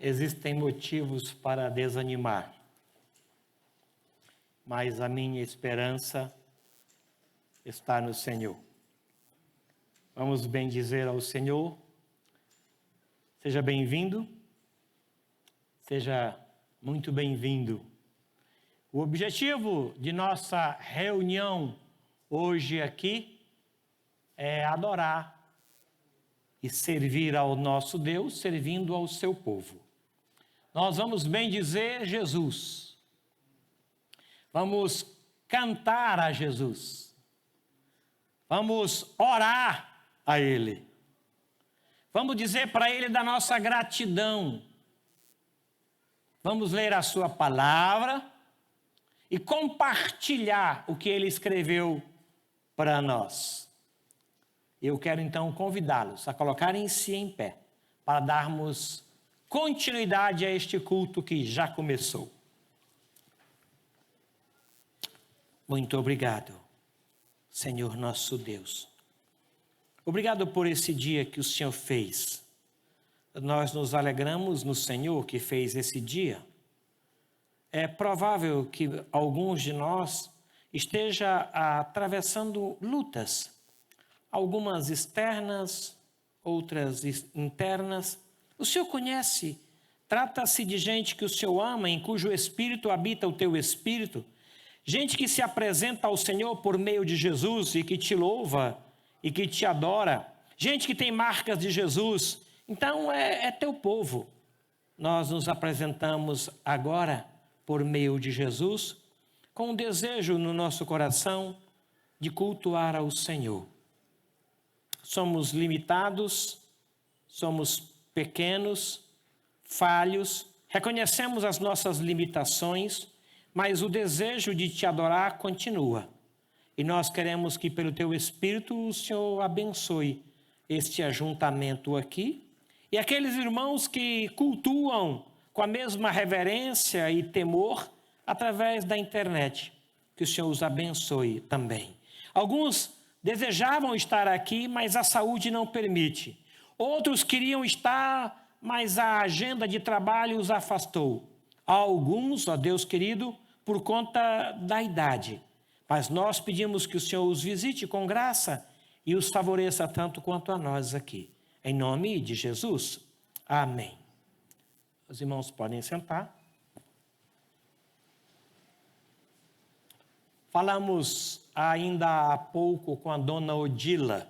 Existem motivos para desanimar, mas a minha esperança está no Senhor. Vamos bendizer ao Senhor. Seja bem-vindo, seja muito bem-vindo. O objetivo de nossa reunião hoje aqui é adorar e servir ao nosso Deus, servindo ao seu povo. Nós vamos bendizer Jesus. Vamos cantar a Jesus. Vamos orar a Ele. Vamos dizer para Ele da nossa gratidão. Vamos ler a sua palavra e compartilhar o que Ele escreveu para nós. Eu quero então convidá-los a colocarem-se em pé para darmos continuidade a este culto que já começou. Muito obrigado, Senhor nosso Deus. Obrigado por esse dia que o Senhor fez. Nós nos alegramos no Senhor que fez esse dia. É provável que alguns de nós esteja atravessando lutas, algumas externas, outras internas. O Senhor conhece, trata-se de gente que o Senhor ama, em cujo espírito habita o teu espírito, gente que se apresenta ao Senhor por meio de Jesus e que te louva e que te adora, gente que tem marcas de Jesus. Então é teu povo. Nós nos apresentamos agora por meio de Jesus, com um desejo no nosso coração de cultuar ao Senhor. Somos limitados, somos pequenos, falhos, reconhecemos as nossas limitações, mas o desejo de te adorar continua. E nós queremos que pelo teu Espírito o Senhor abençoe este ajuntamento aqui e aqueles irmãos que cultuam com a mesma reverência e temor através da internet. Que o Senhor os abençoe também. Alguns desejavam estar aqui, mas a saúde não permite. Outros queriam estar, mas a agenda de trabalho os afastou. Alguns, ó Deus querido, por conta da idade. Mas nós pedimos que o Senhor os visite com graça e os favoreça tanto quanto a nós aqui. Em nome de Jesus. Amém. Os irmãos podem sentar. Falamos ainda há pouco com a dona Odila.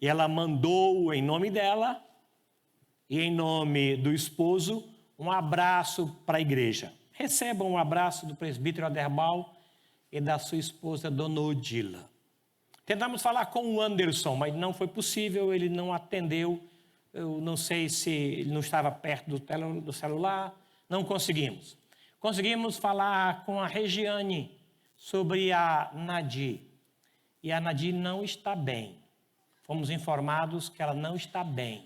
E ela mandou, em nome dela e em nome do esposo, um abraço para a igreja. Recebam um abraço do presbítero Aderbal e da sua esposa, dona Odila. Tentamos falar com o Anderson, mas não foi possível, ele não atendeu. Eu não sei se ele não estava perto do celular, não conseguimos. Conseguimos falar com a Regiane sobre a Nadir. E a Nadir não está bem. Fomos informados que ela não está bem.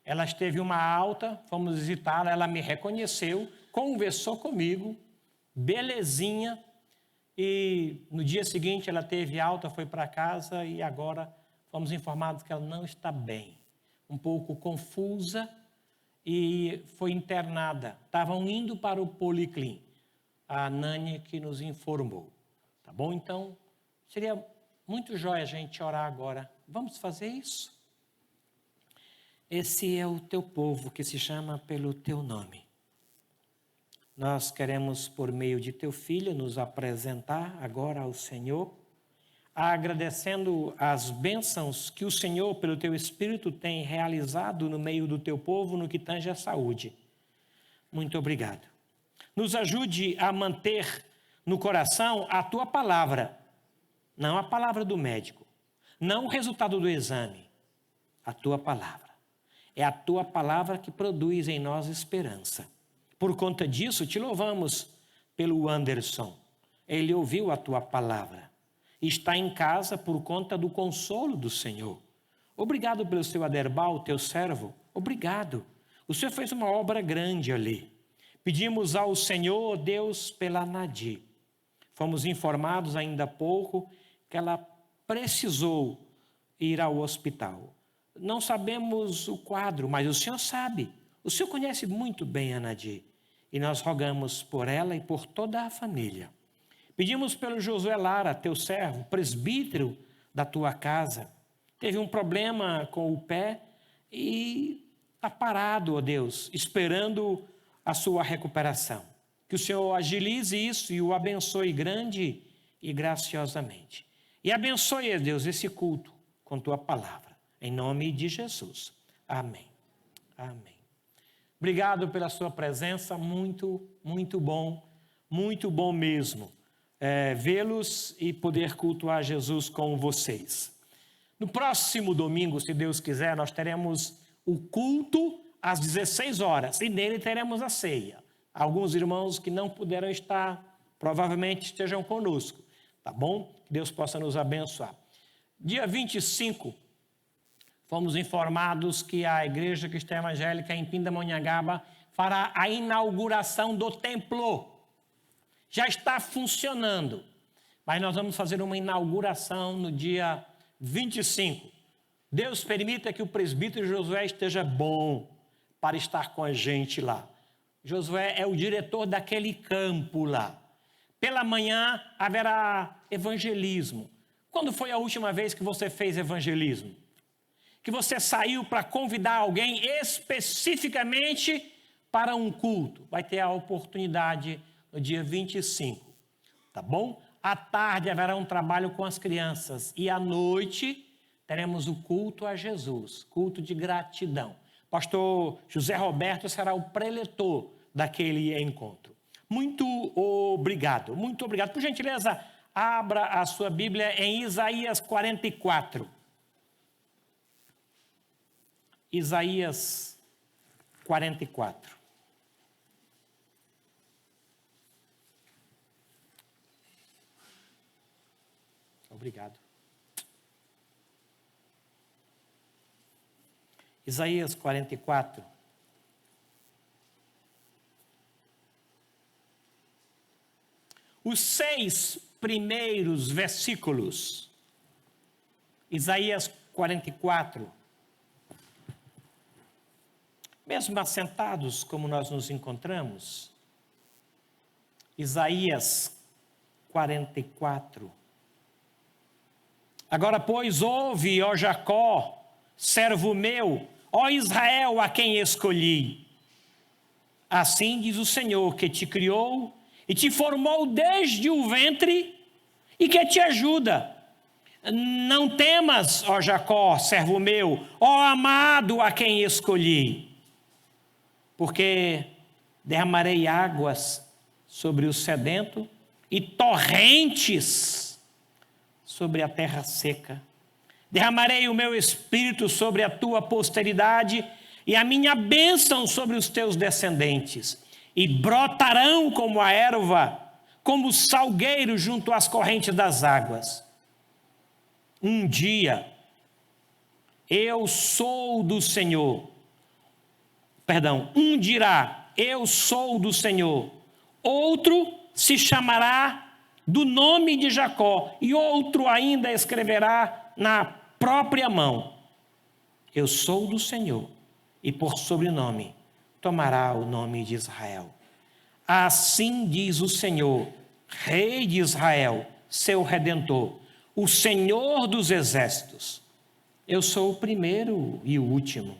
Ela teve uma alta, fomos visitá-la, ela me reconheceu, conversou comigo, belezinha. E no dia seguinte ela teve alta, foi para casa e agora fomos informados que ela não está bem. Um pouco confusa e foi internada. Estavam indo para o Policlin. A Nânia que nos informou. Tá bom? Então, seria muito jóia a gente orar agora. Vamos fazer isso? Esse é o teu povo que se chama pelo teu nome. Nós queremos, por meio de teu filho, nos apresentar agora ao Senhor, agradecendo as bênçãos que o Senhor, pelo teu Espírito, tem realizado no meio do teu povo no que tange a saúde. Muito obrigado. Nos ajude a manter no coração a tua palavra, não a palavra do médico, não o resultado do exame, a tua palavra. É a tua palavra que produz em nós esperança. Por conta disso, te louvamos pelo Anderson. Ele ouviu a tua palavra. Está em casa por conta do consolo do Senhor. Obrigado pelo seu Aderbal, teu servo. Obrigado. O Senhor fez uma obra grande ali. Pedimos ao Senhor, Deus, pela Nadir. Fomos informados ainda há pouco que ela precisou ir ao hospital. Não sabemos o quadro, mas o Senhor sabe. O Senhor conhece muito bem a Nadir e nós rogamos por ela e por toda a família. Pedimos pelo Josué Lara, teu servo, presbítero da tua casa. Teve um problema com o pé e está parado, ó Deus, esperando a sua recuperação. Que o Senhor agilize isso e o abençoe grande e graciosamente. E abençoe, ó Deus, esse culto com tua palavra. Em nome de Jesus. Amém. Amém. Obrigado pela sua presença, muito bom mesmo vê-los e poder cultuar Jesus com vocês. No próximo domingo, se Deus quiser, nós teremos o culto às 16 horas e nele teremos a ceia. Alguns irmãos que não puderam estar, provavelmente estejam conosco, tá bom? Que Deus possa nos abençoar. Dia 25, fomos informados que a Igreja Cristã Evangélica em Pindamonhangaba fará a inauguração do templo. Já está funcionando, mas nós vamos fazer uma inauguração no dia 25. Deus permita que o presbítero Josué esteja bom para estar com a gente lá. Josué é o diretor daquele campo lá. Pela manhã haverá evangelismo. Quando foi a última vez que você fez evangelismo? Que você saiu para convidar alguém especificamente para um culto? Vai ter a oportunidade no dia 25, tá bom? À tarde haverá um trabalho com as crianças e à noite teremos o culto a Jesus, culto de gratidão. Pastor José Roberto será o preletor daquele encontro. Muito obrigado. Por gentileza, abra a sua Bíblia em Isaías 44. Isaías 44. Obrigado. Isaías 44. Os 6 primeiros versículos. Isaías 44. Mesmo assentados como nós nos encontramos, Isaías 44. Agora, pois, ouve, ó Jacó, servo meu, ó Israel, a quem escolhi. Assim diz o Senhor, que te criou e te formou desde o ventre e que te ajuda. Não temas, ó Jacó, servo meu, ó amado, a quem escolhi. Porque derramarei águas sobre o sedento e torrentes sobre a terra seca. Derramarei o meu espírito sobre a tua posteridade e a minha bênção sobre os teus descendentes. E brotarão como a erva, como o salgueiro junto às correntes das águas. Um dia, eu sou do Senhor. Um dirá, eu sou do Senhor. Outro se chamará do nome de Jacó, e outro ainda escreverá na própria mão, eu sou do Senhor, e por sobrenome tomará o nome de Israel. Assim diz o Senhor, Rei de Israel, seu Redentor, o Senhor dos exércitos. Eu sou o primeiro e o último,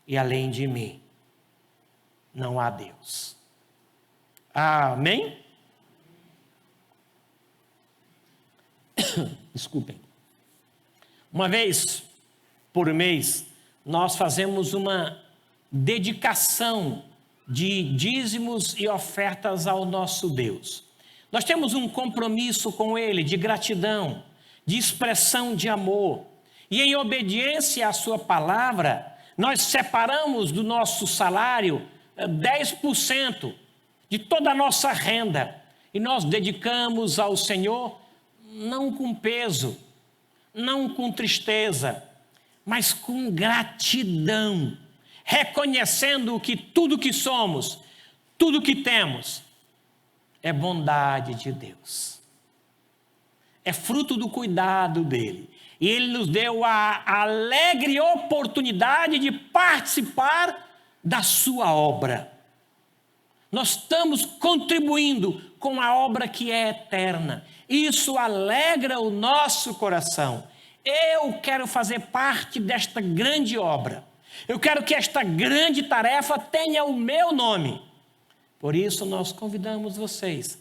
e além de mim não há Deus. Amém? Desculpem. Uma vez por mês, nós fazemos uma dedicação de dízimos e ofertas ao nosso Deus. Nós temos um compromisso com Ele de gratidão, de expressão de amor. E em obediência à sua palavra, nós separamos do nosso salário 10% de toda a nossa renda. E nós dedicamos ao Senhor, não com peso, não com tristeza, mas com gratidão, reconhecendo que tudo que somos, tudo que temos, é bondade de Deus. É fruto do cuidado dele. E ele nos deu a alegre oportunidade de participar da sua obra. Nós estamos contribuindo com a obra que é eterna. Isso alegra o nosso coração. Eu quero fazer parte desta grande obra. Eu quero que esta grande tarefa tenha o meu nome. Por isso nós convidamos vocês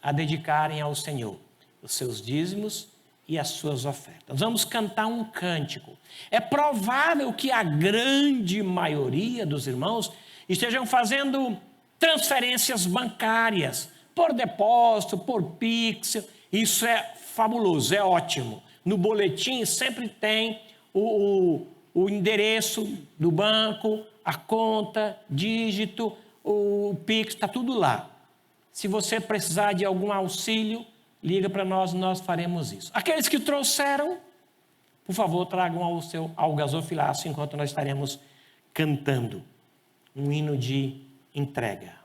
a dedicarem ao Senhor os seus dízimos e as suas ofertas. Vamos cantar um cântico. É provável que a grande maioria dos irmãos estejam fazendo transferências bancárias, por depósito, por Pix. Isso é fabuloso, é ótimo. No boletim sempre tem o endereço do banco, a conta, dígito, o Pix, está tudo lá. Se você precisar de algum auxílio, liga para nós, nós faremos isso. Aqueles que trouxeram, por favor, tragam ao gasofilácio enquanto nós estaremos cantando um hino de entrega.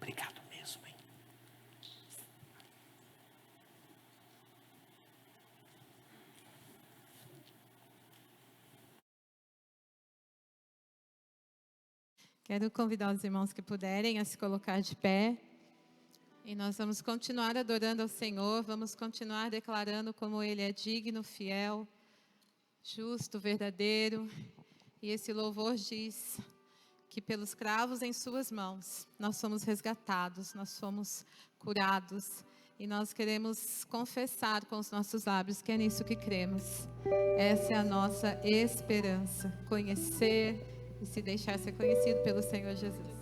Obrigado mesmo, hein? Quero convidar os irmãos que puderem a se colocar de pé. E nós vamos continuar adorando ao Senhor, vamos continuar declarando como Ele é digno, fiel, justo, verdadeiro. E esse louvor diz que pelos cravos em suas mãos, nós somos resgatados, nós somos curados. E nós queremos confessar com os nossos lábios que é nisso que cremos. Essa é a nossa esperança, conhecer e se deixar ser conhecido pelo Senhor Jesus.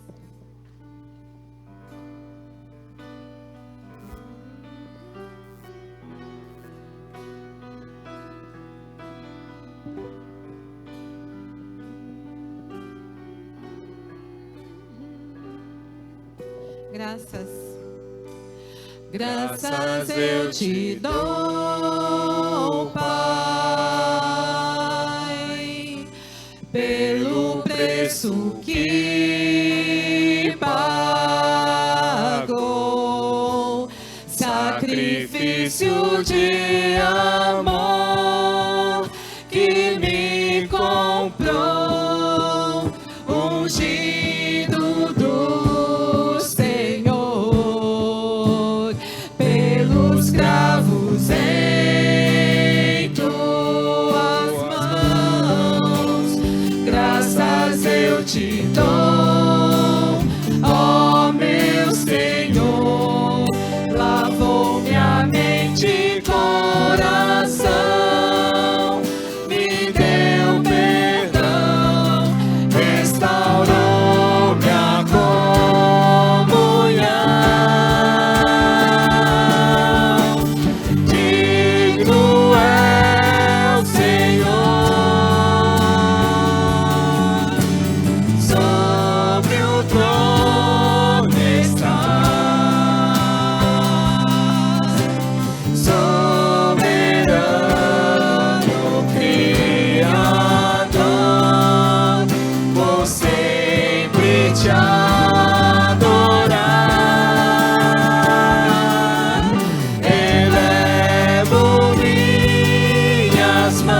Graças eu te dou, Pai, pelo preço que pagou, sacrifício de amor que me comprou, ungido do Senhor, pelos cravos em tuas mãos. Graças eu te dou, ó meu Senhor, lavou minha mente e coração, me deu perdão, restaurou minha comunhão. Digno é o Senhor, sobre o trono está, soberano Criador, vou sempre te adorar. Elevo minhas mãos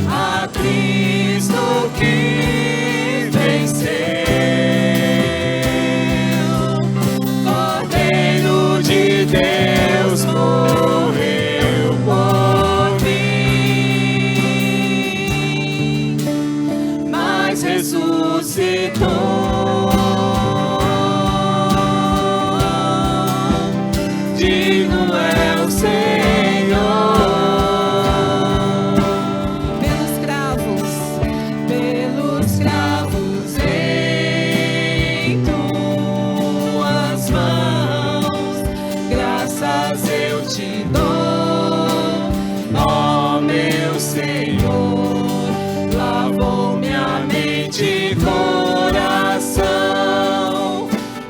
a Cristo que venceu, Cordeiro de Deus morreu por mim, mas ressuscitou. Digno é o Senhor, pelos cravos em tuas mãos. Graças eu te dou, ó meu Senhor, lavou minha mente e coração,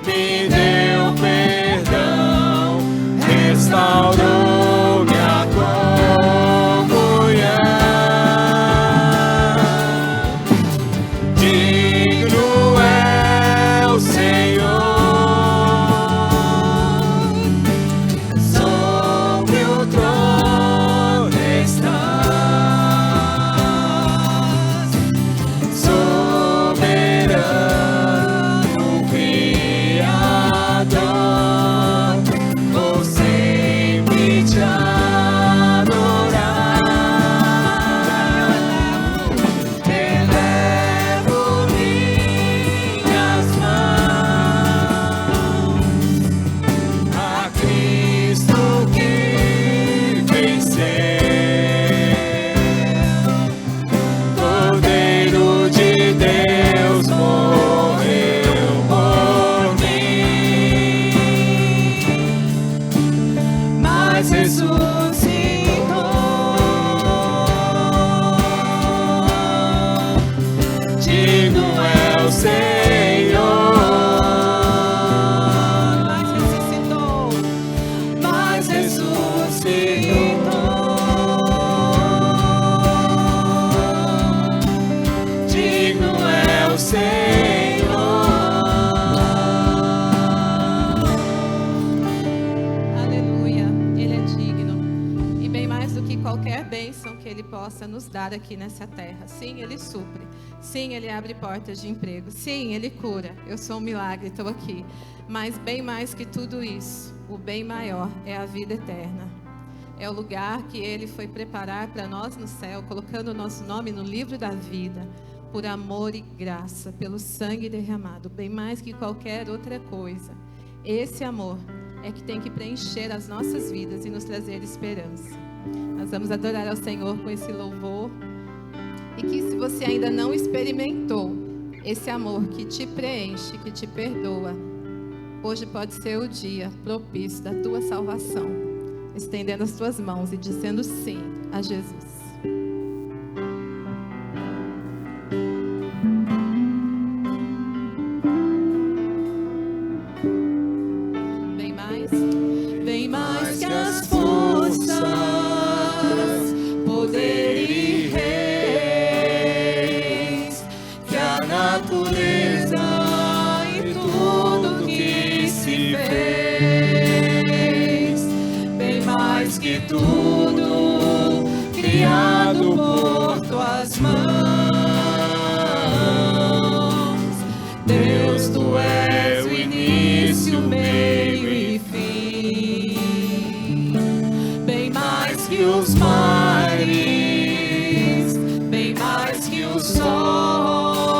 me deu perdão, restaurou minha comunhão. Digno é o Senhor, sobre o trono estás, soberano Criador, vou sempre te adorar. Elevo minhas mãos a Cristo que venceu, Cordeiro de Deus morreu por mim, mas ressuscitou. Digno é o Senhor, mas ressuscitou. Digno é o Senhor. Aleluia, Ele é digno. E bem mais do que qualquer bênção que Ele possa nos dar aqui nessa terra. Sim, Ele supre. Sim, Ele abre portas de emprego. Sim, Ele cura. Eu sou um milagre, estou aqui. Mas bem mais que tudo isso, o bem maior é a vida eterna. É o lugar que Ele foi preparar para nós no céu, colocando o nosso nome no livro da vida, por amor e graça, pelo sangue derramado, bem mais que qualquer outra coisa. Esse amor é que tem que preencher as nossas vidas e nos trazer esperança. Nós vamos adorar ao Senhor com esse louvor. E que se você ainda não experimentou esse amor que te preenche, que te perdoa, hoje pode ser o dia propício da tua salvação, estendendo as tuas mãos e dizendo sim a Jesus. natureza e tudo que se fez, bem mais que tudo criado por tuas mãos. Deus, tu és o início, meio e fim, bem mais que os mares, bem mais que o sol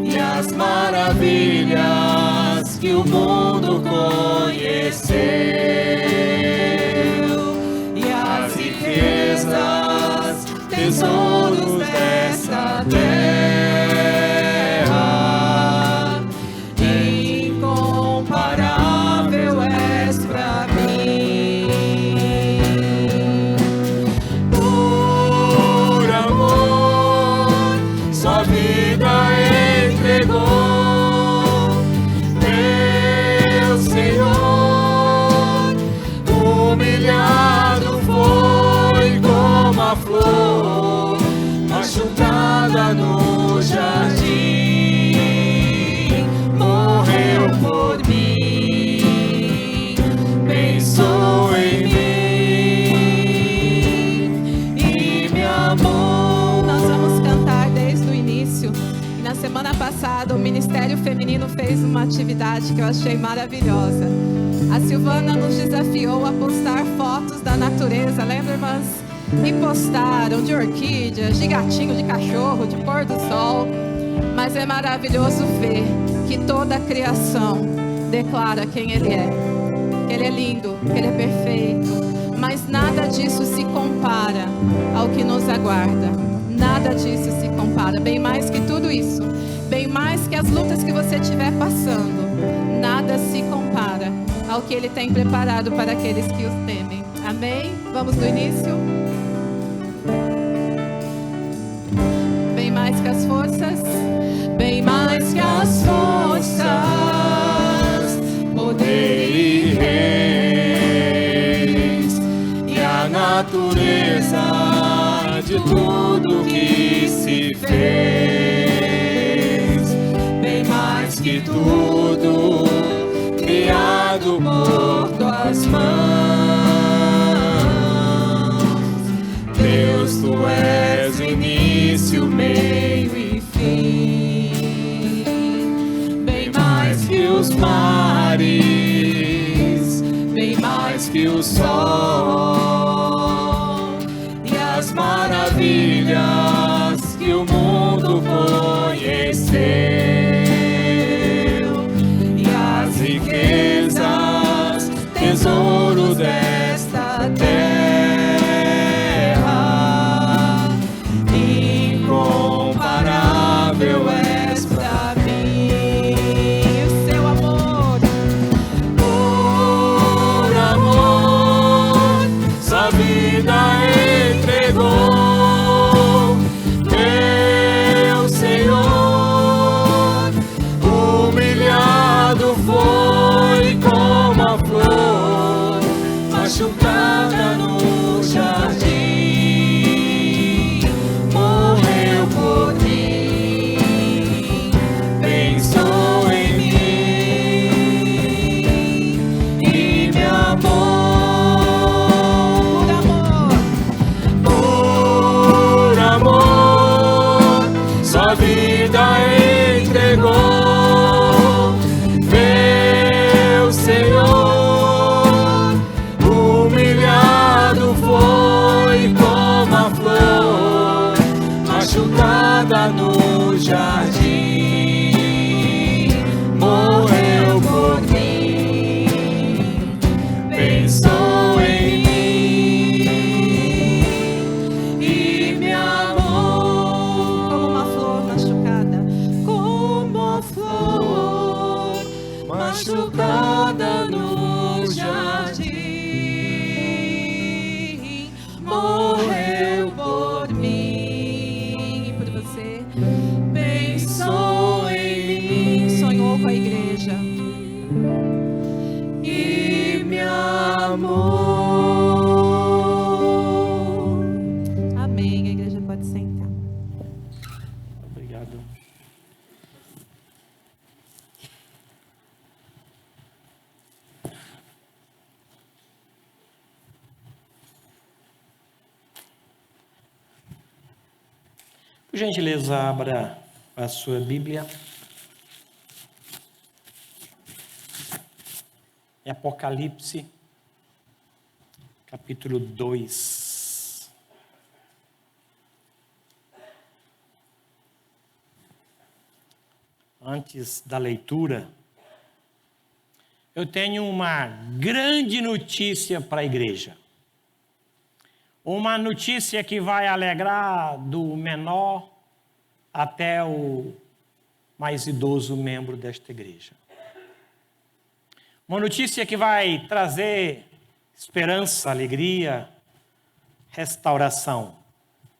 e as maravilhas que o mundo conheceu, e as riquezas, tesouros dessa terra, incomparável és pra mim. Por amor, sua vida entregou, meu Senhor, humilhado foi como a flor machucada no jardim, morreu por mim, pensou em mim e me amou. Nós vamos cantar desde o início. E na semana passada o Ministério Feminino fez uma atividade que eu achei maravilhosa. A Silvana nos desafiou a postar fotos da natureza, lembra, irmãs? E postaram de orquídeas, de gatinho, de cachorro, de pôr do sol. Mas é maravilhoso ver que toda a criação declara quem Ele é. Que Ele é lindo, que Ele é perfeito. Mas nada disso se compara ao que nos aguarda. Nada disso se compara. Bem mais que tudo isso. Bem mais que as lutas que você estiver passando. Nada se compara ao que Ele tem preparado para aqueles que os temem. Amém? Vamos do início? Bem mais que as forças, bem mais que as forças, poder e reis, e a natureza de tudo que se fez, bem mais que tudo criado por tuas mãos. Deus, tu és o início, meio e fim, bem mais que os mares, bem mais que o sol e as maravilhas que o mundo conheceu, e as riquezas, tesouros desta terra, incomparável és pra mim. O seu amor, por amor, sua vida entregou, meu Senhor, humilhado foi como a flor machucada no jardim, morreu por mim, pensou em mim e me amou. Por amor, sua vida entregou, meu Senhor, humilhado foi como a flor machucada no jardim, morreu por mim, pensou em mim e me amou. Como uma flor machucada, como a flor machucada no jardim, morreu por mim e por você. Pensou em mim, sonhou com a igreja e me amou. Amém. A igreja pode sentar. Obrigado. Por gentileza, abra a sua Bíblia. Em Apocalipse, capítulo 2. Antes da leitura, eu tenho uma grande notícia para a igreja. Uma notícia que vai alegrar do menor até o mais idoso membro desta igreja. Uma notícia que vai trazer esperança, alegria, restauração.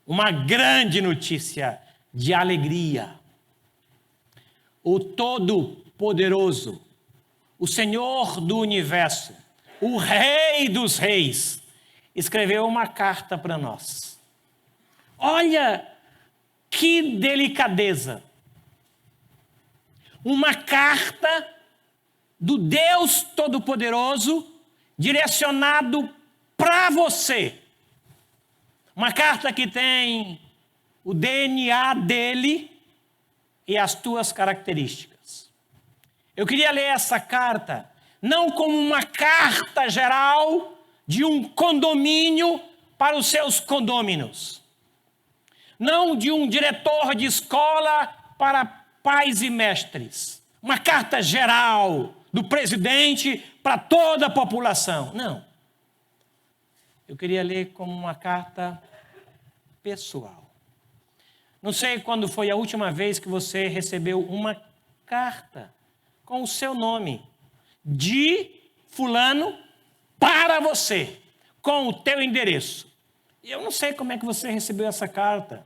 Uma grande notícia de alegria. O Todo-Poderoso, o Senhor do Universo, o Rei dos Reis, escreveu uma carta para nós. Olha que delicadeza. Uma carta do Deus Todo-Poderoso direcionado para você. Uma carta que tem o DNA dele e as tuas características. Eu queria ler essa carta não como uma carta geral de um condomínio para os seus condôminos. Não de um diretor de escola para pais e mestres. Uma carta geral do presidente para toda a população. Não. Eu queria ler como uma carta pessoal. Não sei quando foi a última vez que você recebeu uma carta com o seu nome, de fulano para você, com o teu endereço. E eu não sei como é que você recebeu essa carta.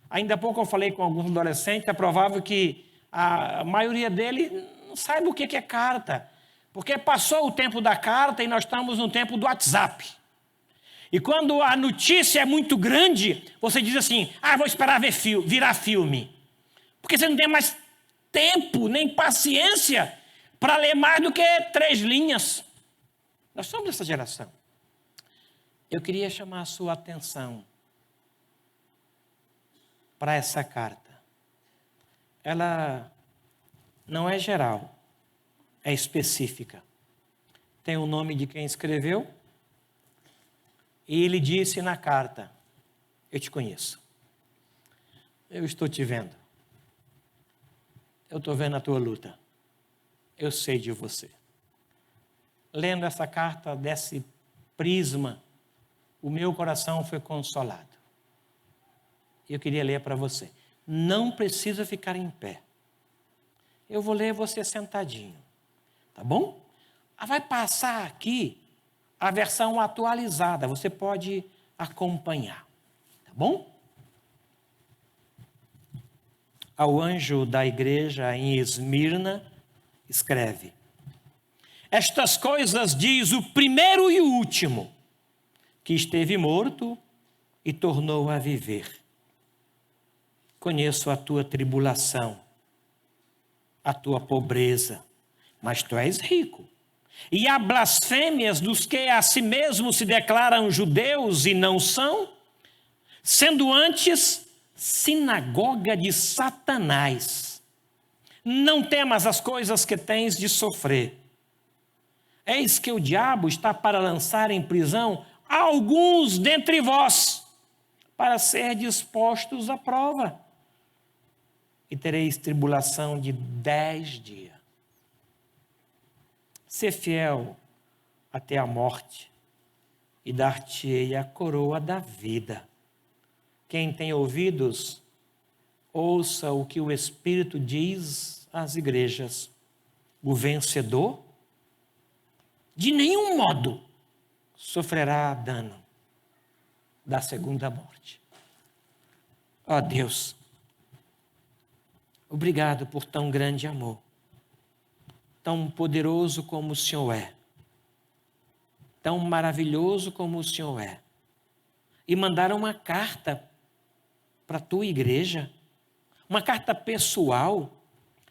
Ainda há pouco eu falei com alguns adolescentes, é provável que a maioria deles não saiba o que é carta, porque passou o tempo da carta e nós estamos no tempo do WhatsApp. E quando a notícia é muito grande, você diz assim, vou esperar virar filme. Porque você não tem mais tempo, nem paciência para ler mais do que 3 linhas. Nós somos dessa geração. Eu queria chamar a sua atenção para essa carta. Ela não é geral, é específica. Tem o nome de quem escreveu. E ele disse na carta, eu te conheço. Eu estou te vendo. Eu estou vendo a tua luta. Eu sei de você. Lendo essa carta desse prisma, o meu coração foi consolado. Eu queria ler para você. Não precisa ficar em pé. Eu vou ler você sentadinho. Tá bom? Vai passar aqui a versão atualizada, você pode acompanhar, tá bom? Ao anjo da igreja em Esmirna, escreve: estas coisas diz o primeiro e o último, que esteve morto e tornou a viver. Conheço a tua tribulação, a tua pobreza, mas tu és rico. E há blasfêmias dos que a si mesmos se declaram judeus e não são, sendo antes sinagoga de Satanás. Não temas as coisas que tens de sofrer. Eis que o diabo está para lançar em prisão alguns dentre vós, para ser dispostos à prova. E tereis tribulação de 10 dias. Ser fiel até a morte, e dar-te-ei a coroa da vida. Quem tem ouvidos, ouça o que o Espírito diz às igrejas. O vencedor, de nenhum modo, sofrerá dano da segunda morte. Ó Deus, obrigado por tão grande amor. Tão poderoso como o Senhor é, tão maravilhoso como o Senhor é, e mandaram uma carta para a tua igreja, uma carta pessoal,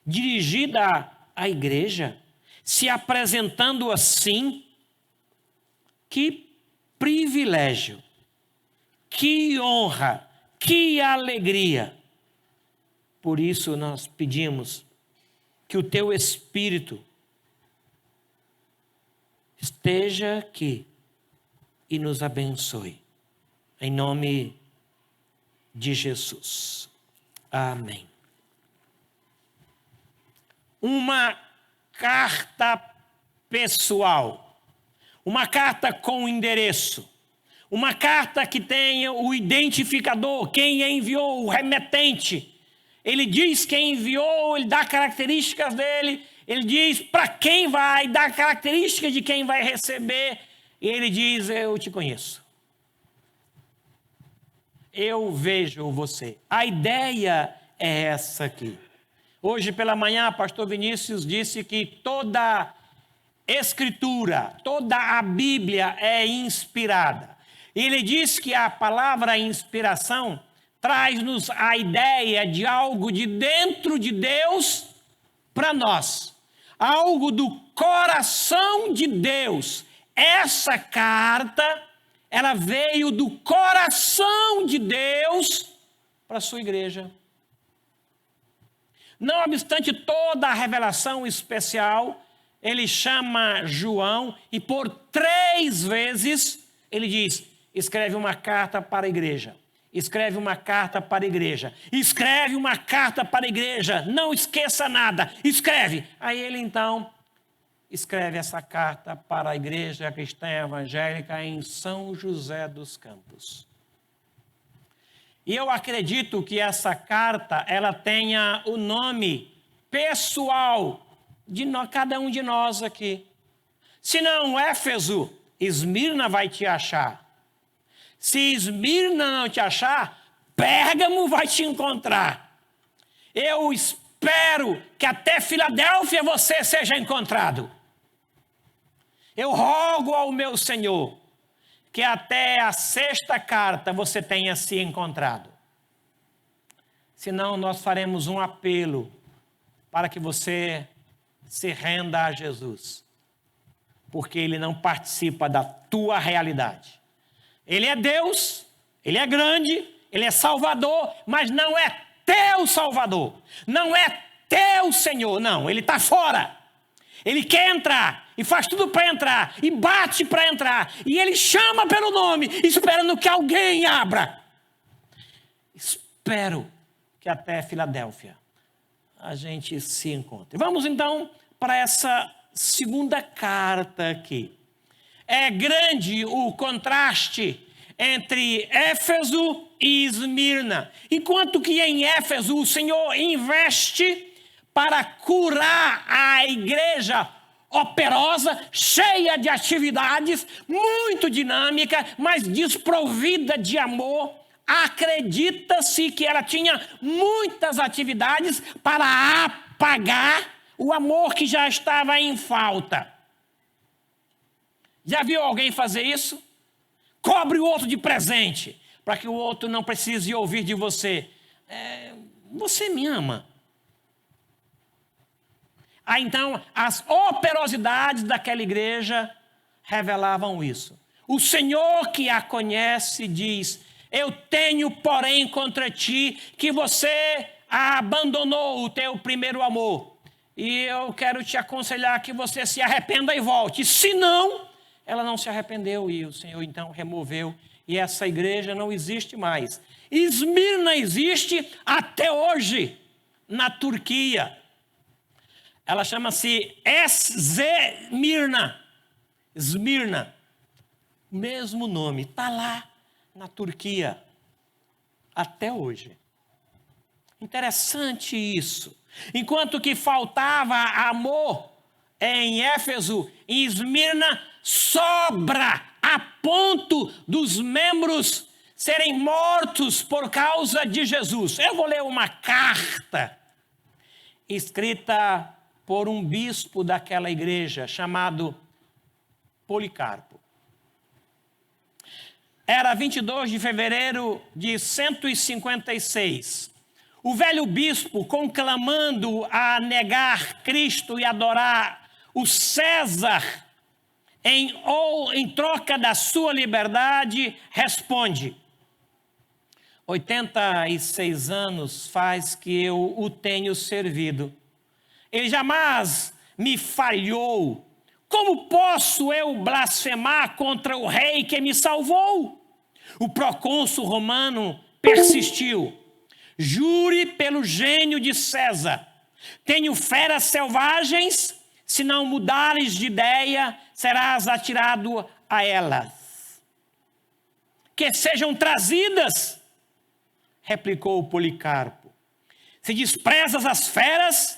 dirigida à igreja, se apresentando assim. Que privilégio, que honra, que alegria Por isso nós pedimos que o teu Espírito esteja aqui e nos abençoe. Em nome de Jesus. Amém. Uma carta pessoal. Uma carta com endereço. Uma carta que tenha o identificador, quem enviou, o remetente. Ele diz quem enviou, ele dá características dele. Ele diz para quem vai, dá características de quem vai receber. E ele diz, eu te conheço. Eu vejo você. A ideia é essa aqui. Hoje pela manhã, pastor Vinícius disse que toda Escritura, toda a Bíblia é inspirada. Ele diz que a palavra inspiração traz-nos a ideia de algo de dentro de Deus para nós. Algo do coração de Deus. Essa carta, ela veio do coração de Deus para a sua igreja. Não obstante toda a revelação especial, ele chama João e por 3 vezes ele diz, escreve uma carta para a igreja. Escreve uma carta para a igreja. Escreve uma carta para a igreja. Não esqueça nada. Escreve. Aí ele então escreve essa carta para a igreja cristã evangélica em São José dos Campos. E eu acredito que essa carta ela tenha o nome pessoal de cada um de nós aqui. Se não Éfeso, Esmirna vai te achar. Se Esmirna não te achar, Pérgamo vai te encontrar. Eu espero que até Filadélfia você seja encontrado. Eu rogo ao meu Senhor que até a 6ª carta você tenha se encontrado. Senão nós faremos um apelo para que você se renda a Jesus. Porque Ele não participa da tua realidade. Ele é Deus, Ele é grande, Ele é Salvador, mas não é teu Salvador. Não é teu Senhor, não. Ele está fora. Ele quer entrar e faz tudo para entrar e bate para entrar. E Ele chama pelo nome, esperando que alguém abra. Espero que até Filadélfia a gente se encontre. Vamos então para essa 2ª carta aqui. É grande o contraste entre Éfeso e Esmirna. Enquanto que em Éfeso o Senhor investe para curar a igreja operosa, cheia de atividades, muito dinâmica, mas desprovida de amor. Acredita-se que ela tinha muitas atividades para apagar o amor que já estava em falta. Já viu alguém fazer isso? Cobre o outro de presente, para que o outro não precise ouvir de você. Você me ama. Então, as operosidades daquela igreja revelavam isso. O Senhor que a conhece diz, eu tenho, porém, contra ti, que você abandonou o teu primeiro amor. E eu quero te aconselhar que você se arrependa e volte. Se não, ela não se arrependeu e o Senhor então removeu. E essa igreja não existe mais. Esmirna existe até hoje, na Turquia. Ela chama-se Esmirna. Esmirna. Mesmo nome. Está lá na Turquia. Até hoje. Interessante isso. Enquanto que faltava amor em Éfeso, em Esmirna, sobra a ponto dos membros serem mortos por causa de Jesus. Eu vou ler uma carta escrita por um bispo daquela igreja chamado Policarpo. Era 22 de fevereiro de 156. O velho bispo, conclamando a negar Cristo e adorar o César em troca da sua liberdade, responde: 86 anos faz que eu o tenho servido. Ele jamais me falhou. Como posso eu blasfemar contra o rei que me salvou? O procônsul romano persistiu. Jure pelo gênio de César. Tenho feras selvagens, se não mudares de ideia, serás atirado a elas. Que sejam trazidas, replicou Policarpo. Se desprezas as feras,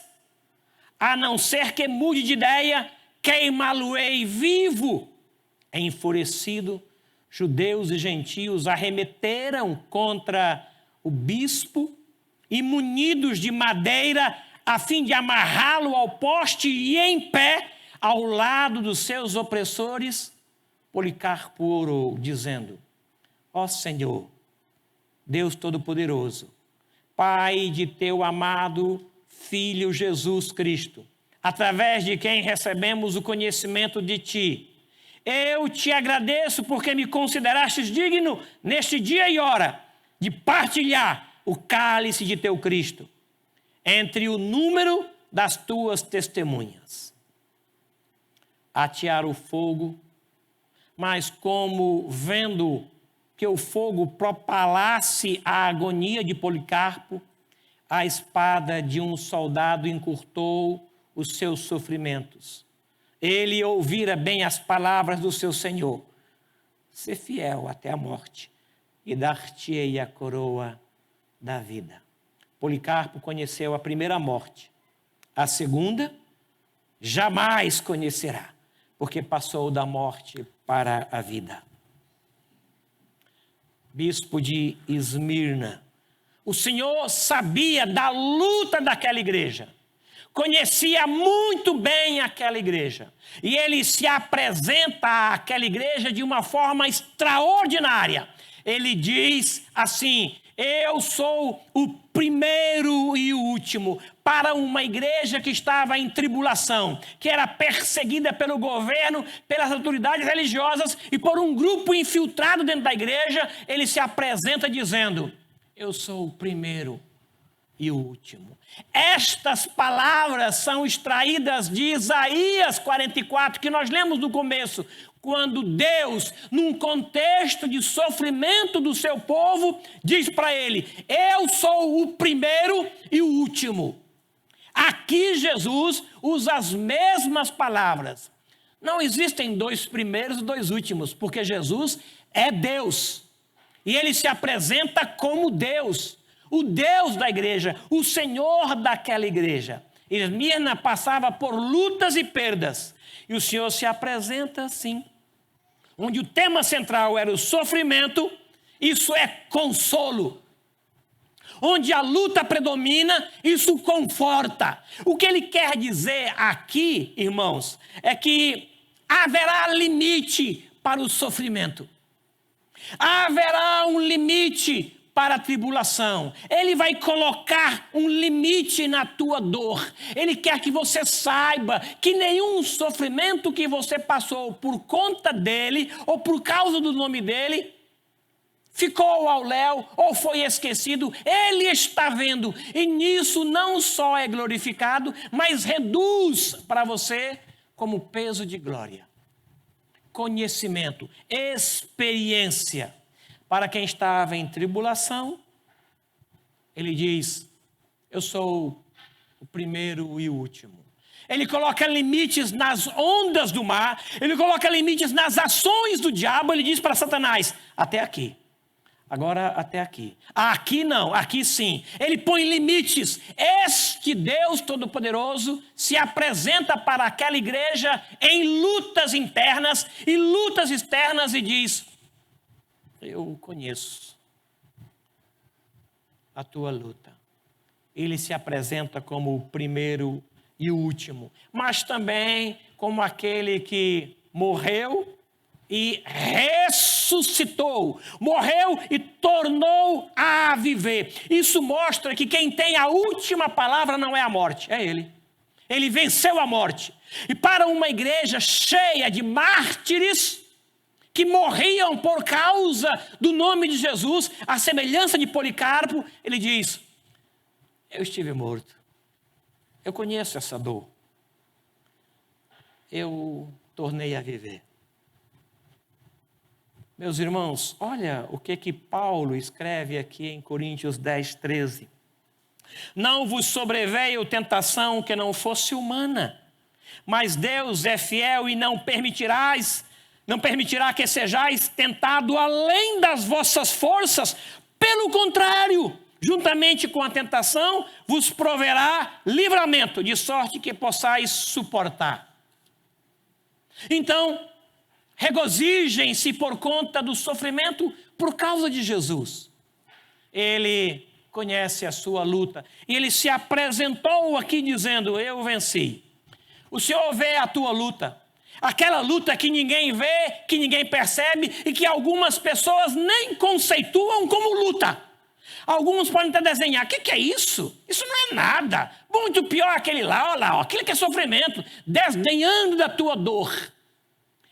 a não ser que mude de ideia, queimá-lo-ei vivo. Enfurecido, judeus e gentios arremeteram contra o bispo e, munidos de madeira, a fim de amarrá-lo ao poste e em pé, ao lado dos seus opressores, Policarpo orou, dizendo: ó Senhor, Deus Todo-Poderoso, Pai de teu amado Filho Jesus Cristo, através de quem recebemos o conhecimento de ti, eu te agradeço porque me considerastes digno, neste dia e hora, de partilhar o cálice de teu Cristo, entre o número das tuas testemunhas. Atear o fogo, mas como vendo que o fogo propalasse a agonia de Policarpo, a espada de um soldado encurtou os seus sofrimentos. Ele ouvira bem as palavras do seu Senhor: ser fiel até a morte, e dar-te-ei a coroa da vida. Policarpo conheceu a primeira morte. A segunda, jamais conhecerá, porque passou da morte para a vida. Bispo de Esmirna. O Senhor sabia da luta daquela igreja. Conhecia muito bem aquela igreja. E ele se apresenta àquela igreja de uma forma extraordinária. Ele diz assim: eu sou o primeiro e o último, para uma igreja que estava em tribulação, que era perseguida pelo governo, pelas autoridades religiosas e por um grupo infiltrado dentro da igreja. Ele se apresenta dizendo: eu sou o primeiro e o último. Estas palavras são extraídas de Isaías 44, que nós lemos no começo, quando Deus, num contexto de sofrimento do seu povo, diz para ele: eu sou o primeiro e o último. Aqui Jesus usa as mesmas palavras. Não existem dois primeiros e dois últimos, porque Jesus é Deus. E ele se apresenta como Deus, o Deus da igreja, o Senhor daquela igreja. Esmirna passava por lutas e perdas, e o Senhor se apresenta assim, onde o tema central era o sofrimento, isso é consolo. Onde a luta predomina, isso conforta. O que ele quer dizer aqui, irmãos, é que haverá limite para o sofrimento. Haverá um limite para a tribulação. Ele vai colocar um limite na tua dor. Ele quer que você saiba que nenhum sofrimento que você passou por conta dele ou por causa do nome dele ficou ao léu ou foi esquecido. Ele está vendo, e nisso não só é glorificado, mas reduz para você como peso de glória, conhecimento, experiência. Para quem estava em tribulação, ele diz: eu sou o primeiro e o último. Ele coloca limites nas ondas do mar, ele coloca limites nas ações do diabo. Ele diz para Satanás: até aqui. Agora até aqui. Aqui não, aqui sim. Ele põe limites. Este Deus Todo-Poderoso se apresenta para aquela igreja em lutas internas e lutas externas e diz: eu conheço a tua luta. Ele se apresenta como o primeiro e o último, mas também como aquele que morreu e ressuscitou, morreu e tornou a viver. Isso mostra que quem tem a última palavra não é a morte, é ele. Ele venceu a morte. E para uma igreja cheia de mártires, que morriam por causa do nome de Jesus, a semelhança de Policarpo, ele diz: eu estive morto, eu conheço essa dor, eu tornei a viver. Meus irmãos, olha o que Paulo escreve aqui em Coríntios 10, 13. Não vos sobreveio tentação que não fosse humana, mas Deus é fiel e não permitirá que sejais tentado além das vossas forças. Pelo contrário, juntamente com a tentação, vos proverá livramento, de sorte que possais suportar. Então, regozijem-se por conta do sofrimento por causa de Jesus. Ele conhece a sua luta. E ele se apresentou aqui dizendo: eu venci. O Senhor vê a tua luta. Aquela luta que ninguém vê, que ninguém percebe e que algumas pessoas nem conceituam como luta. Alguns podem até desenhar: o que é isso? Isso não é nada. Muito pior aquele lá, olha lá, aquele que é sofrimento, desdenhando da tua dor.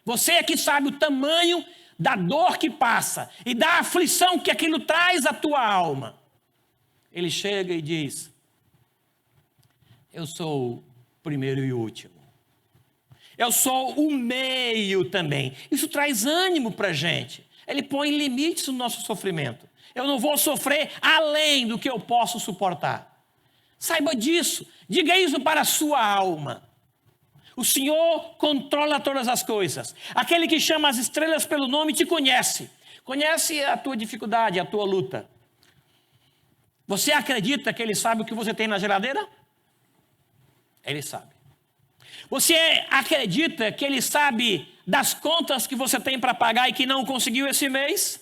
Você é que sabe o tamanho da dor que passa e da aflição que aquilo traz à tua alma. Ele chega e diz: eu sou o primeiro e o último. Eu sou o meio também. Isso traz ânimo para a gente. Ele põe limites no nosso sofrimento. Eu não vou sofrer além do que eu posso suportar. Saiba disso. Diga isso para a sua alma. O Senhor controla todas as coisas. Aquele que chama as estrelas pelo nome te conhece. Conhece a tua dificuldade, a tua luta. Você acredita que Ele sabe o que você tem na geladeira? Ele sabe. Você acredita que Ele sabe das contas que você tem para pagar e que não conseguiu esse mês?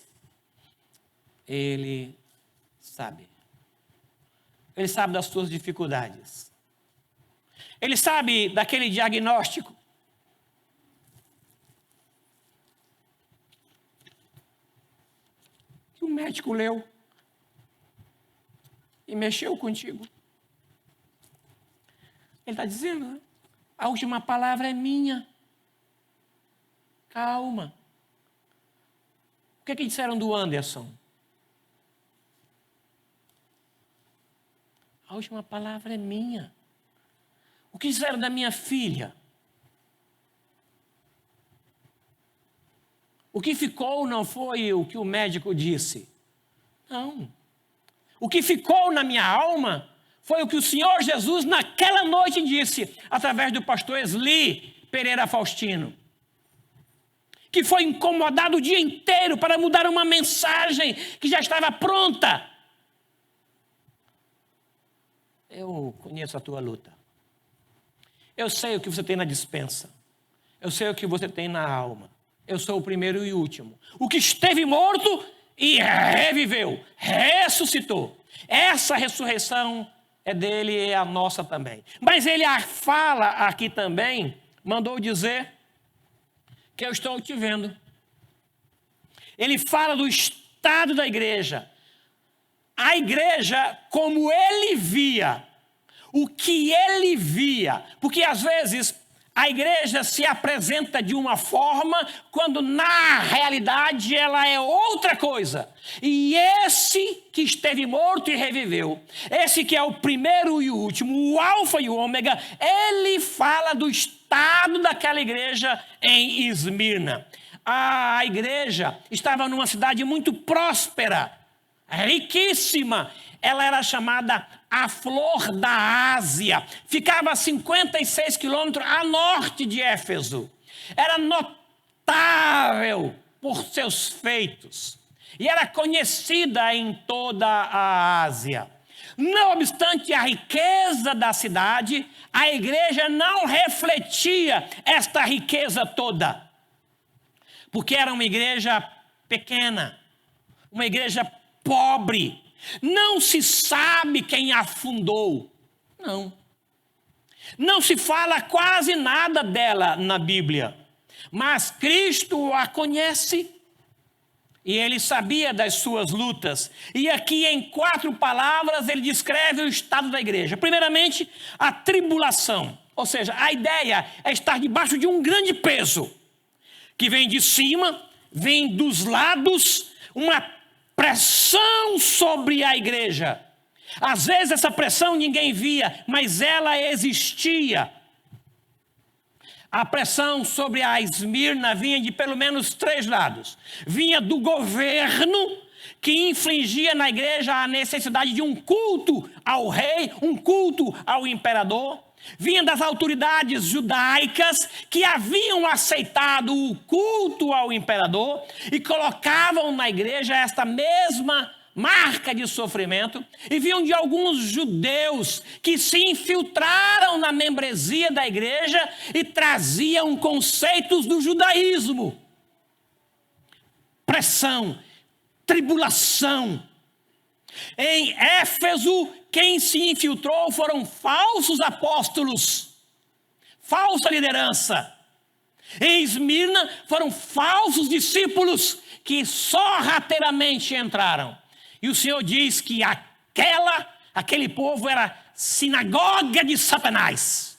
Ele sabe. Ele sabe das suas dificuldades. Ele sabe daquele diagnóstico. Que o médico leu e mexeu contigo. Ele está dizendo, né? A última palavra é minha. Calma. O que disseram do Anderson? A última palavra é minha. O que disseram da minha filha? O que ficou não foi o que o médico disse. Não. O que ficou na minha alma foi o que o Senhor Jesus naquela noite disse, através do pastor Esli Pereira Faustino, que foi incomodado o dia inteiro para mudar uma mensagem que já estava pronta. Eu conheço a tua luta. Eu sei o que você tem na despensa. Eu sei o que você tem na alma. Eu sou o primeiro e o último. O que esteve morto e reviveu, ressuscitou. Essa ressurreição é dele e é a nossa também. Mas ele fala aqui também, mandou dizer que eu estou te vendo. Ele fala do estado da igreja. A igreja como ele via. O que ele via. Porque às vezes a igreja se apresenta de uma forma, quando na realidade ela é outra coisa. E esse que esteve morto e reviveu, esse que é o primeiro e o último, o alfa e o ômega, ele fala do estado daquela igreja em Esmirna. A igreja estava numa cidade muito próspera, riquíssima. Ela era chamada a Flor da Ásia. Ficava a 56 quilômetros a norte de Éfeso. Era notável por seus feitos. E era conhecida em toda a Ásia. Não obstante a riqueza da cidade, a igreja não refletia esta riqueza toda. Porque era uma igreja pequena, uma igreja pobre. Não se sabe quem a fundou. Não. Não se fala quase nada dela na Bíblia. Mas Cristo a conhece. E ele sabia das suas lutas. E aqui em 4 palavras ele descreve o estado da igreja. Primeiramente, a tribulação. Ou seja, a ideia é estar debaixo de um grande peso. Que vem de cima, vem dos lados uma pressão sobre a igreja. Às vezes essa pressão ninguém via, mas ela existia. A pressão sobre a Esmirna vinha de pelo menos 3 lados. Vinha do governo, que infligia na igreja a necessidade de um culto ao rei, um culto ao imperador. Vinha das autoridades judaicas que haviam aceitado o culto ao imperador e colocavam na igreja esta mesma marca de sofrimento. E vinham de alguns judeus que se infiltraram na membresia da igreja e traziam conceitos do judaísmo. Pressão, tribulação. Em Éfeso, quem se infiltrou foram falsos apóstolos, falsa liderança. Em Esmirna foram falsos discípulos que sorrateiramente entraram. E o Senhor diz que aquele povo era sinagoga de Satanás.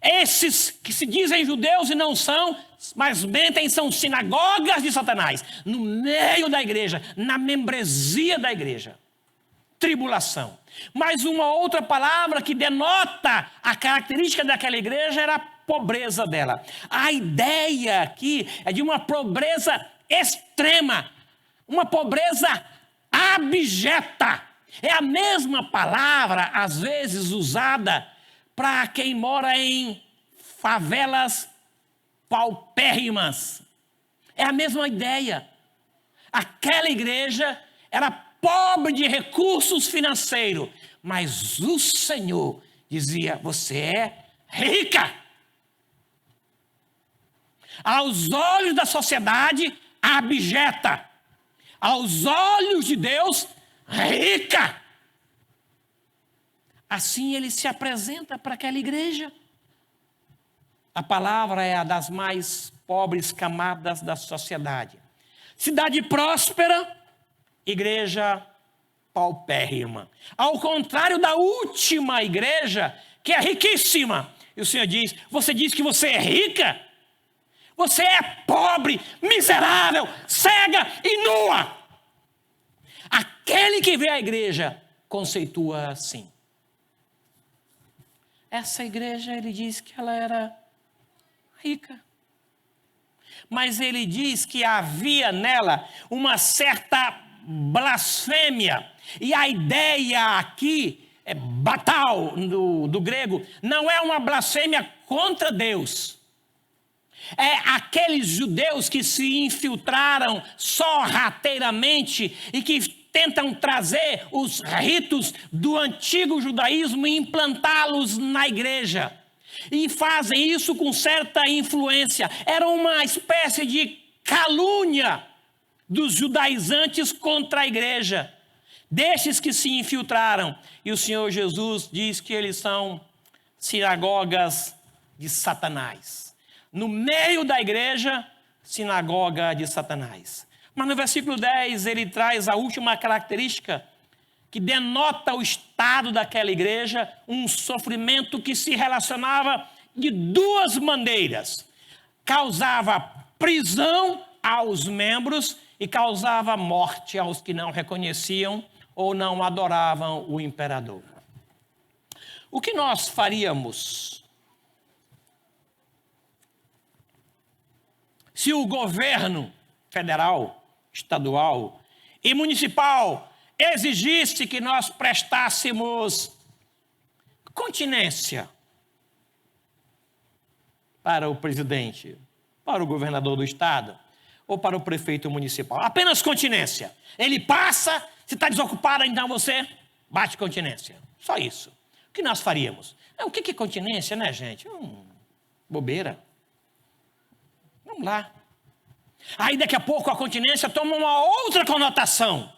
Esses que se dizem judeus e não são, mas mentem, são sinagogas de Satanás. No meio da igreja, na membresia da igreja. Tribulação. Mas uma outra palavra que denota a característica daquela igreja era a pobreza dela. A ideia aqui é de uma pobreza extrema, uma pobreza abjeta. É a mesma palavra, às vezes, usada para quem mora em favelas paupérrimas. É a mesma ideia. Aquela igreja era pobre de recursos financeiros, mas o Senhor dizia: você é rica. Aos olhos da sociedade, abjeta. Aos olhos de Deus, rica. Assim ele se apresenta para aquela igreja. A palavra é a das mais pobres camadas da sociedade. Cidade próspera, igreja paupérrima. Ao contrário da última igreja, que é riquíssima. E o Senhor diz: você diz que você é rica? Você é pobre, miserável, cega e nua. Aquele que vê a igreja conceitua assim. Essa igreja, ele diz que ela era rica. Mas ele diz que havia nela uma certa blasfêmia. E a ideia aqui, batal, do grego, não é uma blasfêmia contra Deus. É aqueles judeus que se infiltraram sorrateiramente e que tentam trazer os ritos do antigo judaísmo e implantá-los na igreja. E fazem isso com certa influência. Era uma espécie de calúnia dos judaizantes contra a igreja, destes que se infiltraram. E o Senhor Jesus diz que eles são sinagogas de Satanás. No meio da igreja, sinagoga de Satanás. Mas no versículo 10 ele traz a última característica que denota o estado daquela igreja, um sofrimento que se relacionava de 2 maneiras. Causava prisão aos membros e causava morte aos que não reconheciam ou não adoravam o imperador. O que nós faríamos se o governo federal, estadual e municipal exigisse que nós prestássemos continência para o presidente, para o governador do estado ou para o prefeito municipal? Apenas continência. Ele passa, se está desocupado, então você bate continência. Só isso. O que nós faríamos? O que é continência, né, gente? Bobeira. Vamos lá. Aí daqui a pouco a continência toma uma outra conotação.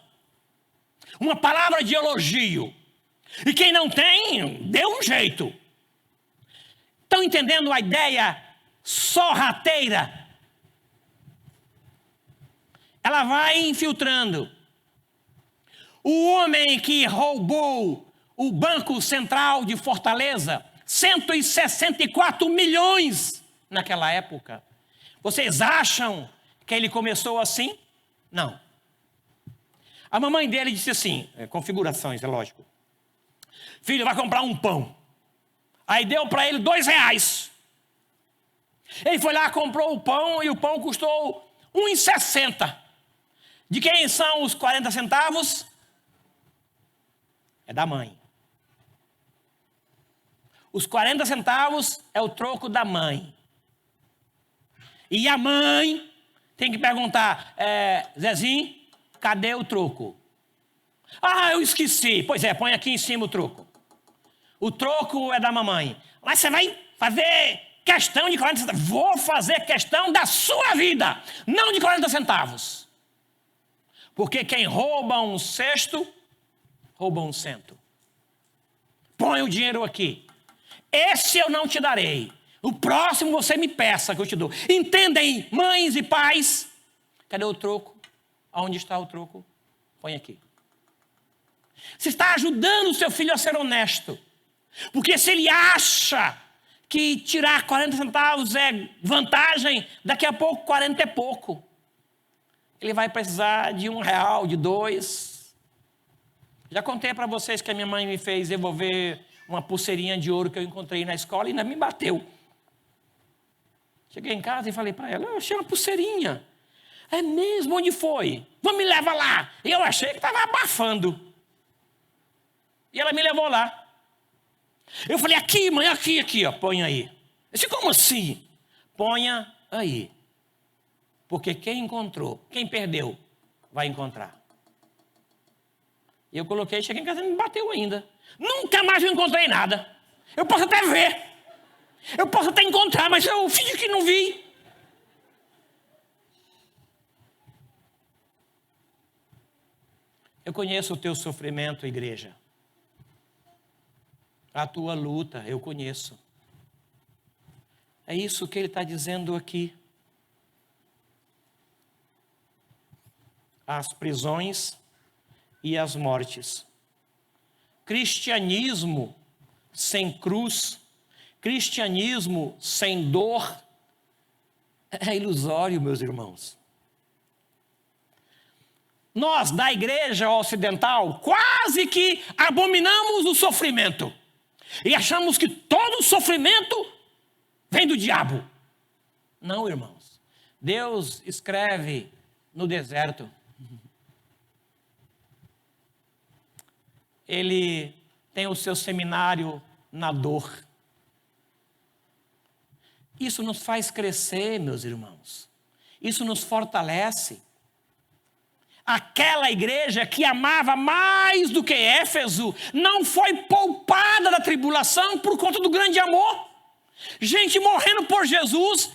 Uma palavra de elogio. E quem não tem, deu um jeito. Estão entendendo a ideia sorrateira? Ela vai infiltrando. O homem que roubou o Banco Central de Fortaleza, 164 milhões naquela época. Vocês acham que ele começou assim? Não. A mamãe dele disse assim, configurações, é lógico. Filho, vai comprar um pão. Aí deu para ele R$2. Ele foi lá, comprou o pão e o pão custou R$1,60. De quem são os 40 centavos? É da mãe. Os 40 centavos é o troco da mãe. E a mãe tem que perguntar, Zezinho, cadê o troco? Ah, eu esqueci. Pois é, põe aqui em cima o troco. O troco é da mamãe. Mas você vai fazer questão de 40 centavos. Vou fazer questão da sua vida, não de 40 centavos. Porque quem rouba um cesto, rouba um cento. Põe o dinheiro aqui. Esse eu não te darei. O próximo você me peça que eu te dou. Entendem, mães e pais? Cadê o troco? Onde está o troco? Põe aqui. Você está ajudando o seu filho a ser honesto. Porque se ele acha que tirar 40 centavos é vantagem, daqui a pouco 40 é pouco. Ele vai precisar de R$1, de 2. Já contei para vocês que a minha mãe me fez devolver uma pulseirinha de ouro que eu encontrei na escola e ainda me bateu. Cheguei em casa e falei para ela, eu achei uma pulseirinha. É mesmo? Onde foi? Vamos me levar lá. E eu achei que estava abafando. E ela me levou lá. Eu falei, aqui, mãe, aqui, ó, põe aí. Eu disse, como assim? Ponha aí. Porque quem encontrou, quem perdeu, vai encontrar. E eu coloquei, cheguei em casa e me bateu ainda. Nunca mais eu encontrei nada. Eu posso até ver. Eu posso até encontrar, mas eu fingi que não vi. Eu conheço o teu sofrimento, igreja. A tua luta, eu conheço. É isso que ele está dizendo aqui. As prisões e as mortes. Cristianismo sem cruz, cristianismo sem dor, é ilusório, meus irmãos. Nós, da igreja ocidental, quase que abominamos o sofrimento. E achamos que todo sofrimento vem do diabo. Não, irmãos. Deus escreve no deserto. Ele tem o seu seminário na dor. Isso nos faz crescer, meus irmãos. Isso nos fortalece. Aquela igreja que amava mais do que Éfeso não foi poupada da tribulação por conta do grande amor. Gente morrendo por Jesus,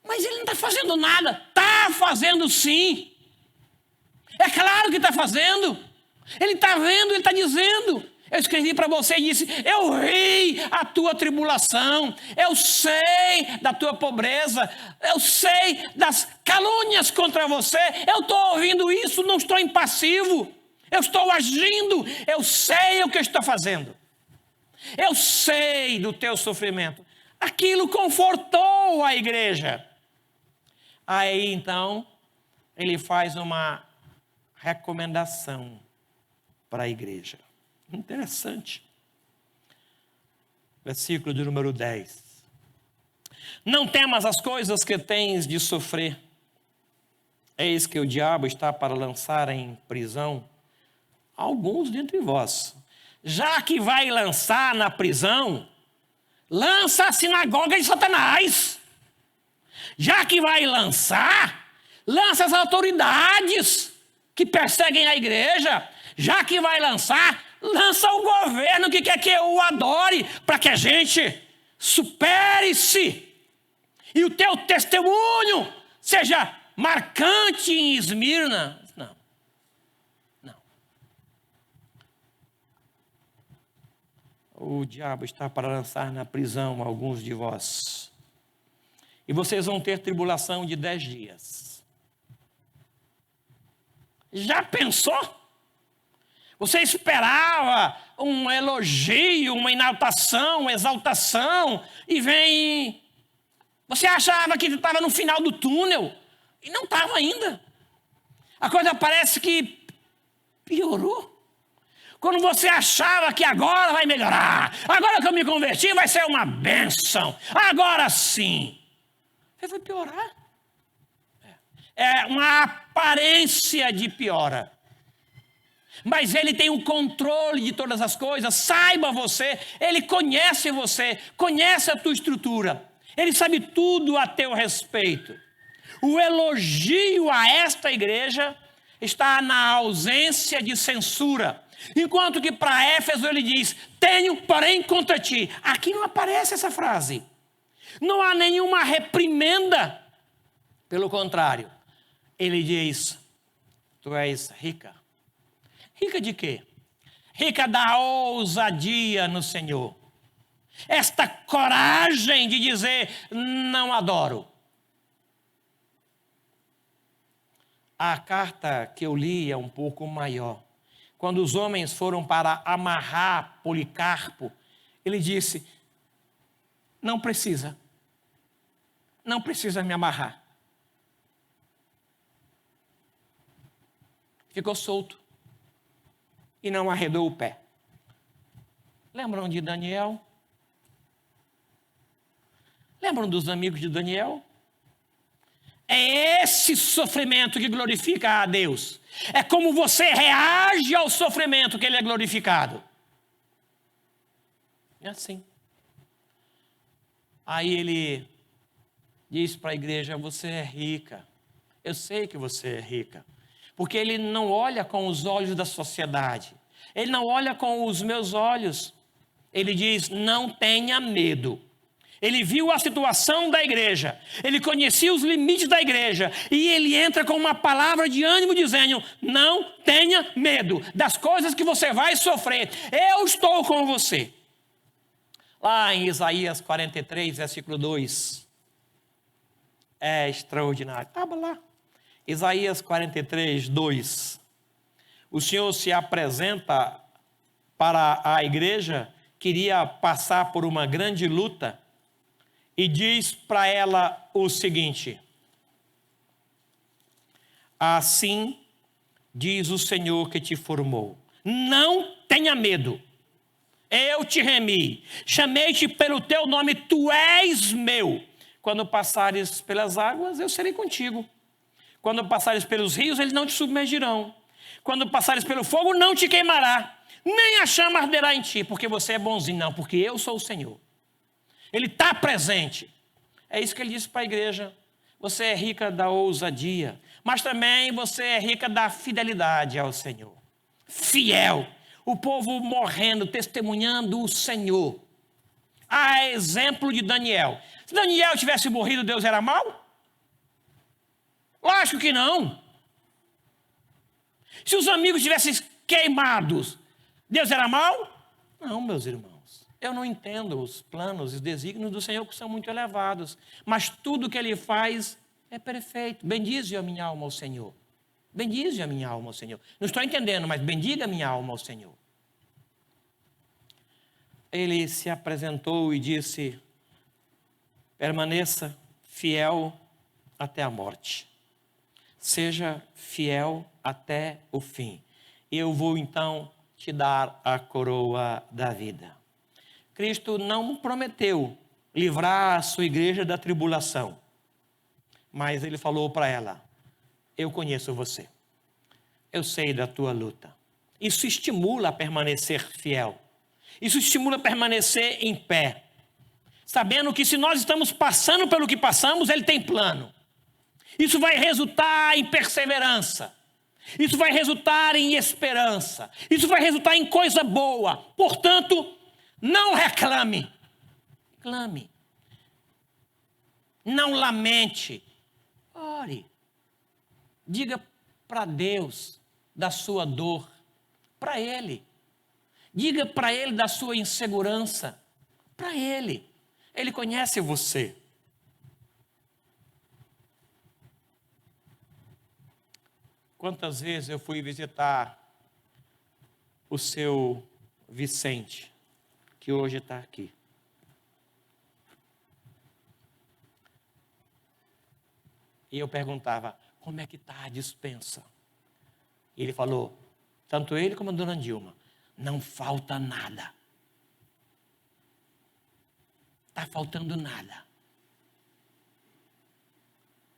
mas ele não está fazendo nada. Está fazendo sim. É claro que está fazendo. Ele está vendo, ele está dizendo. Eu escrevi para você e disse, eu ri a tua tribulação, eu sei da tua pobreza, eu sei das calúnias contra você, eu estou ouvindo isso, não estou impassivo, eu estou agindo, eu sei o que eu estou fazendo, eu sei do teu sofrimento. Aquilo confortou a igreja. Aí então, ele faz uma recomendação para a igreja. Interessante. Versículo de número 10. Não temas as coisas que tens de sofrer. Eis que o diabo está para lançar em prisão alguns dentre vós. Já que vai lançar na prisão, lança a sinagoga de Satanás. Já que vai lançar, lança as autoridades que perseguem a igreja. Já que vai lançar, lança o governo que quer que eu o adore, para que a gente supere-se. E o teu testemunho seja marcante em Esmirna. Não. O diabo está para lançar na prisão alguns de vós. E vocês vão ter tribulação de 10 dias. Já pensou? Você esperava um elogio, uma inaltação, uma exaltação, e vem... Você achava que estava no final do túnel, E não estava ainda. A coisa parece que piorou. Quando você achava que agora vai melhorar, agora que eu me converti vai ser uma bênção, agora sim. Vai piorar. É uma aparência de piora. Mas ele tem o controle de todas as coisas, saiba você, ele conhece você, conhece a tua estrutura, ele sabe tudo a teu respeito. O elogio a esta igreja está na ausência de censura. Enquanto que para Éfeso ele diz, tenho porém contra ti. Aqui não aparece essa frase. Não há nenhuma reprimenda. Pelo contrário, ele diz, tu és rica. Rica de quê? Rica da ousadia no Senhor. Esta coragem de dizer, não adoro. A carta que eu li é um pouco maior. Quando os homens foram para amarrar Policarpo, ele disse, não precisa me amarrar. Ficou solto e não arredou o pé. Lembram de Daniel? Lembram dos amigos de Daniel? É esse sofrimento que glorifica a Deus. É como você reage ao sofrimento que ele é glorificado. É assim. Aí ele diz para a igreja, você é rica. Eu sei que você é rica. Porque ele não olha com os olhos da sociedade. Ele não olha com os meus olhos. Ele diz, não tenha medo. Ele viu a situação da igreja, ele conhecia os limites da igreja, e ele entra com uma palavra de ânimo dizendo, não tenha medo das coisas que você vai sofrer, eu estou com você. Lá em Isaías 43, versículo 2, é extraordinário, estava lá, Isaías 43, 2, o Senhor se apresenta para a igreja, queria passar por uma grande luta, e diz para ela o seguinte, assim diz o Senhor que te formou, não tenha medo, eu te remi, chamei-te pelo teu nome, tu és meu, quando passares pelas águas eu serei contigo, quando passares pelos rios eles não te submergirão, quando passares pelo fogo não te queimará, nem a chama arderá em ti, porque você é bonzinho, não, porque eu sou o Senhor. Ele está presente. É isso que ele disse para a igreja. Você é rica da ousadia, mas também você é rica da fidelidade ao Senhor. Fiel. O povo morrendo, testemunhando o Senhor. A exemplo de Daniel. Se Daniel tivesse morrido, Deus era mau? Lógico que não. Se os amigos tivessem queimados, Deus era mau? Não, meus irmãos. Eu não entendo os planos e os desígnios do Senhor que são muito elevados, mas tudo que Ele faz é perfeito. Bendize a minha alma ao Senhor. Bendize a minha alma ao Senhor. Não estou entendendo, mas bendiga a minha alma ao Senhor. Ele se apresentou e disse, permaneça fiel até a morte. Seja fiel até o fim. Eu vou então te dar a coroa da vida. Cristo não prometeu livrar a sua igreja da tribulação, mas ele falou para ela, eu conheço você, eu sei da tua luta. Isso estimula a permanecer fiel, isso estimula a permanecer em pé, sabendo que se nós estamos passando pelo que passamos, ele tem plano. Isso vai resultar em perseverança, isso vai resultar em esperança, isso vai resultar em coisa boa, portanto, não reclame, clame, não lamente, ore, diga para Deus da sua dor, para Ele, diga para Ele da sua insegurança, para Ele, Ele conhece você. Quantas vezes eu fui visitar o seu Vicente, que hoje está aqui. E eu perguntava, como é que está a despensa? E ele falou, tanto ele como a dona Dilma, não falta nada. Está faltando nada.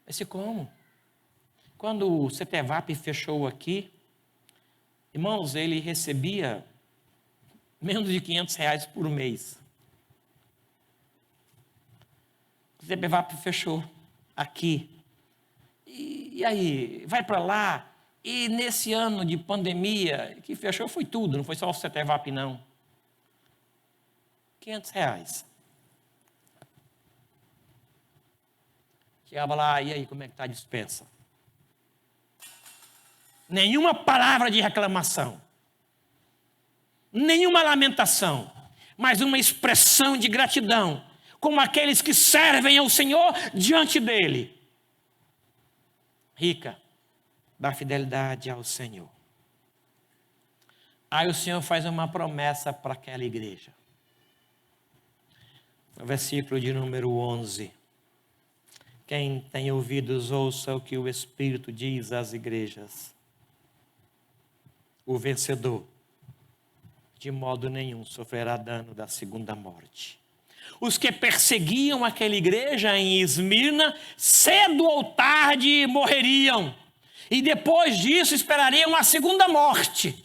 Eu disse, como? Quando o CETEVAP fechou aqui, irmãos, ele recebia menos de R$500 por mês. O CETEVAP fechou aqui. E aí, vai para lá. E nesse ano de pandemia, que fechou foi tudo, não foi só o CETEVAP não. R$500. Chegava lá, e aí, como é que está a despensa? Nenhuma palavra de reclamação. Nenhuma lamentação. Mas uma expressão de gratidão. Como aqueles que servem ao Senhor diante dEle. Rica da fidelidade ao Senhor. Aí o Senhor faz uma promessa para aquela igreja. No versículo de número 11. Quem tem ouvidos, ouça o que o Espírito diz às igrejas. O vencedor, de modo nenhum, sofrerá dano da segunda morte. Os que perseguiam aquela igreja em Esmirna, cedo ou tarde morreriam. E depois disso esperariam a segunda morte.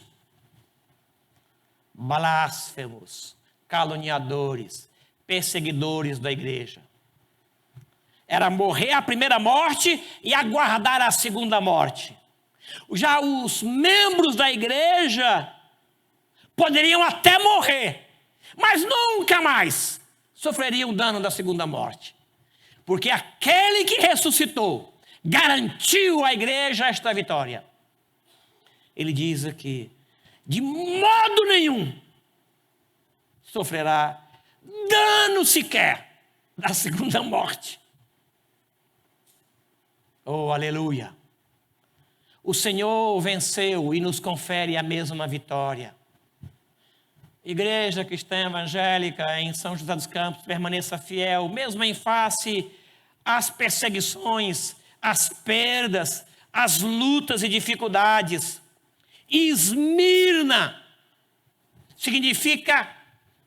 Blasfemos, caluniadores, perseguidores da igreja. Era morrer a primeira morte e aguardar a segunda morte. Já os membros da igreja poderiam até morrer, mas nunca mais sofreriam o dano da segunda morte. Porque aquele que ressuscitou garantiu à igreja esta vitória. Ele diz aqui, de modo nenhum sofrerá dano sequer da segunda morte. Oh, aleluia! O Senhor venceu e nos confere a mesma vitória. Igreja Cristã Evangélica em São José dos Campos, permaneça fiel, mesmo em face às perseguições, às perdas, às lutas e dificuldades. Esmirna significa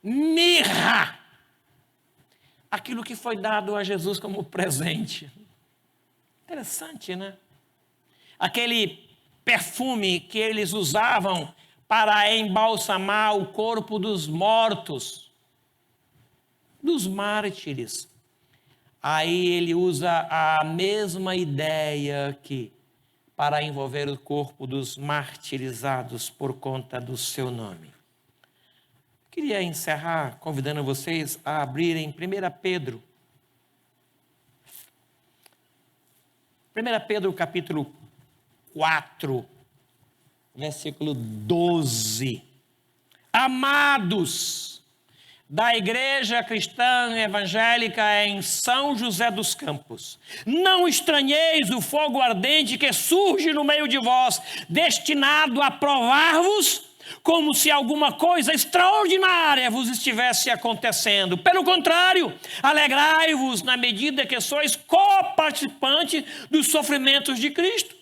mirra, aquilo que foi dado a Jesus como presente. Interessante, né? Aquele perfume que eles usavam para embalsamar o corpo dos mortos, dos mártires. Aí ele usa a mesma ideia aqui para envolver o corpo dos martirizados por conta do seu nome. Queria encerrar convidando vocês a abrirem 1 Pedro. 1 Pedro capítulo 4, versículo 12. Amados da Igreja Cristã Evangélica em São José dos Campos, não estranheis o fogo ardente que surge no meio de vós, destinado a provar-vos, como se alguma coisa extraordinária vos estivesse acontecendo. Pelo contrário, alegrai-vos na medida que sois coparticipantes dos sofrimentos de Cristo,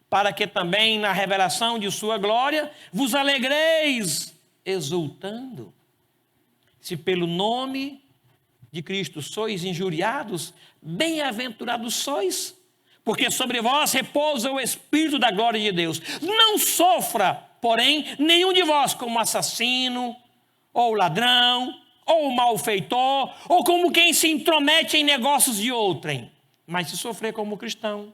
para que também na revelação de sua glória vos alegreis, exultando. Se pelo nome de Cristo sois injuriados, bem-aventurados sois, porque sobre vós repousa o Espírito da glória de Deus. Não sofra, porém, nenhum de vós como assassino, ou ladrão, ou malfeitor, ou como quem se intromete em negócios de outrem. Mas se sofrer como cristão,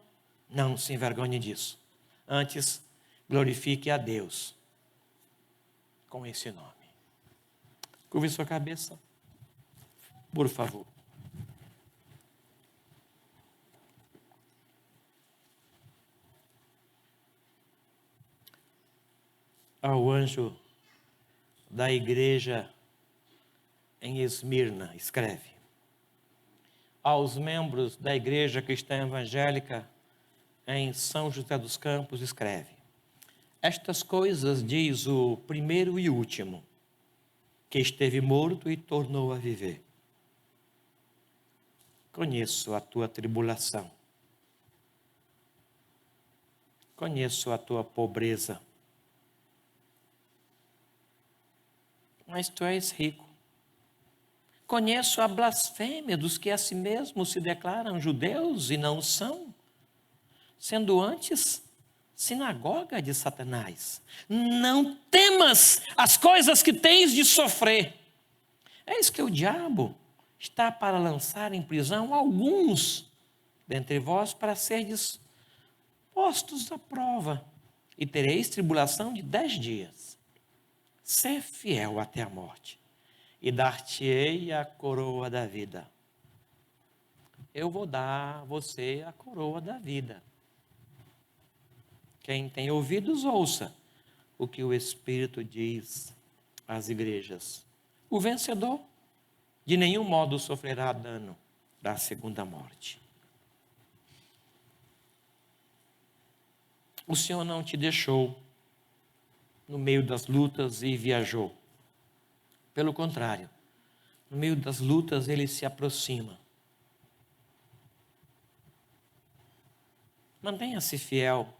não se envergonhe disso. Antes, glorifique a Deus com esse nome. Curve sua cabeça, por favor. Ao anjo da igreja em Esmirna, escreve. Aos membros da Igreja Cristã Evangélica em São José dos Campos, escreve. Estas coisas diz o primeiro e último, que esteve morto e tornou a viver. Conheço a tua tribulação Conheço a tua pobreza, mas tu és rico. Conheço a blasfêmia dos que a si mesmos se declaram judeus e não são, sendo antes sinagoga de Satanás. Não temas as coisas que tens de sofrer. Eis que o diabo está para lançar em prisão alguns dentre vós para serdes postos à prova, e tereis tribulação de 10 dias. Sê fiel até a morte, e dar-te-ei a coroa da vida. Eu vou dar a você a coroa da vida. Quem tem ouvidos, ouça o que o Espírito diz às igrejas. O vencedor de nenhum modo sofrerá dano da segunda morte. O Senhor não te deixou no meio das lutas e viajou. Pelo contrário, no meio das lutas ele se aproxima. Mantenha-se fiel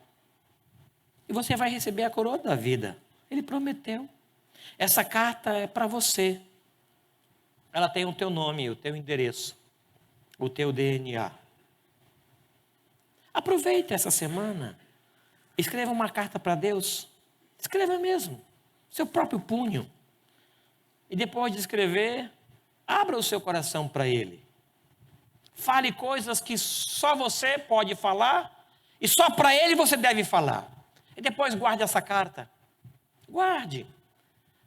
e você vai receber a coroa da vida. Ele prometeu. Essa carta é para você. Ela tem o teu nome, o teu endereço, o teu DNA. Aproveite essa semana. Escreva uma carta para Deus. Escreva mesmo. Seu próprio punho. E depois de escrever, abra o seu coração para Ele. Fale coisas que só você pode falar e só para Ele você deve falar. E depois guarde essa carta. Guarde.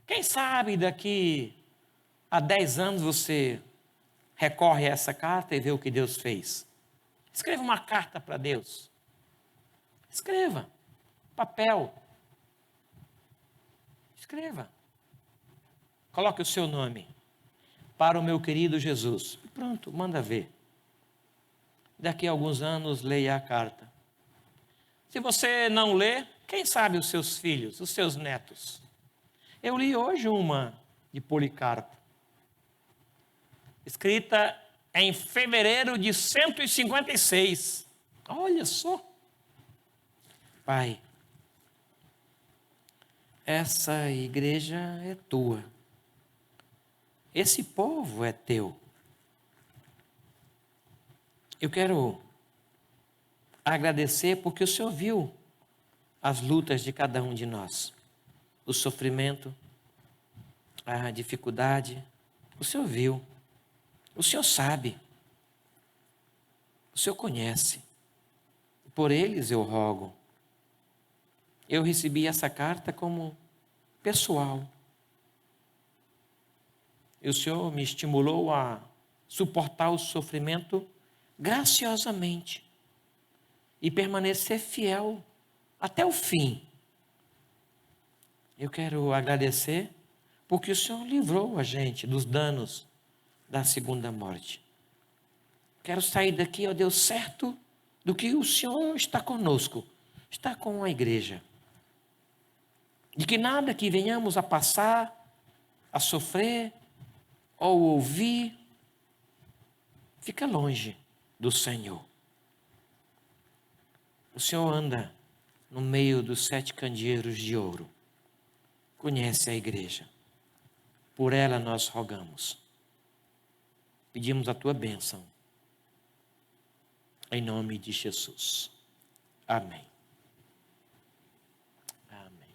Quem sabe daqui a 10 anos você recorre a essa carta e vê o que Deus fez. Escreva uma carta para Deus. Escreva. Papel. Escreva. Coloque o seu nome. Para o meu querido Jesus. Pronto, manda ver. Daqui a alguns anos, leia a carta. Se você não lê, quem sabe os seus filhos, os seus netos. Eu li hoje uma de Policarpo. Escrita em fevereiro de 156. Olha só. Pai, essa igreja é tua. Esse povo é teu. Eu quero agradecer porque o Senhor viu as lutas de cada um de nós. O sofrimento, a dificuldade. O Senhor viu. O Senhor sabe. O Senhor conhece. Por eles eu rogo. Eu recebi essa carta como pessoal. E o Senhor me estimulou a suportar o sofrimento graciosamente e permanecer fiel até o fim. Eu quero agradecer porque o Senhor livrou a gente dos danos da segunda morte. Quero sair daqui, ó Deus, certo do que o Senhor está conosco, está com a igreja. De que nada que venhamos a passar, a sofrer ou ouvir, fica longe do Senhor. O Senhor anda no meio dos 7 candeeiros de ouro. Conhece a igreja. Por ela nós rogamos. Pedimos a tua bênção. Em nome de Jesus. Amém. Amém.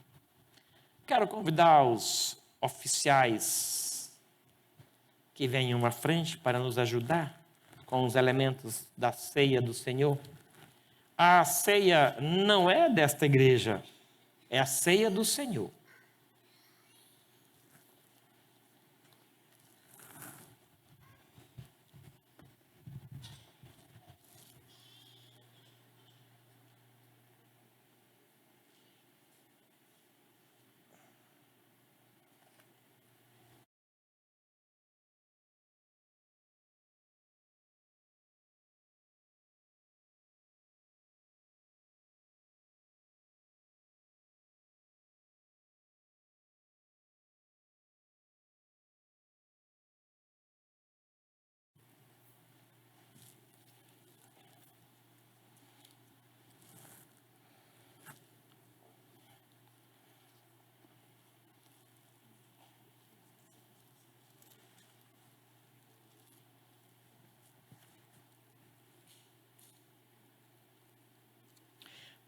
Quero convidar os oficiais que venham à frente para nos ajudar com os elementos da ceia do Senhor. A ceia não é desta igreja, é a ceia do Senhor.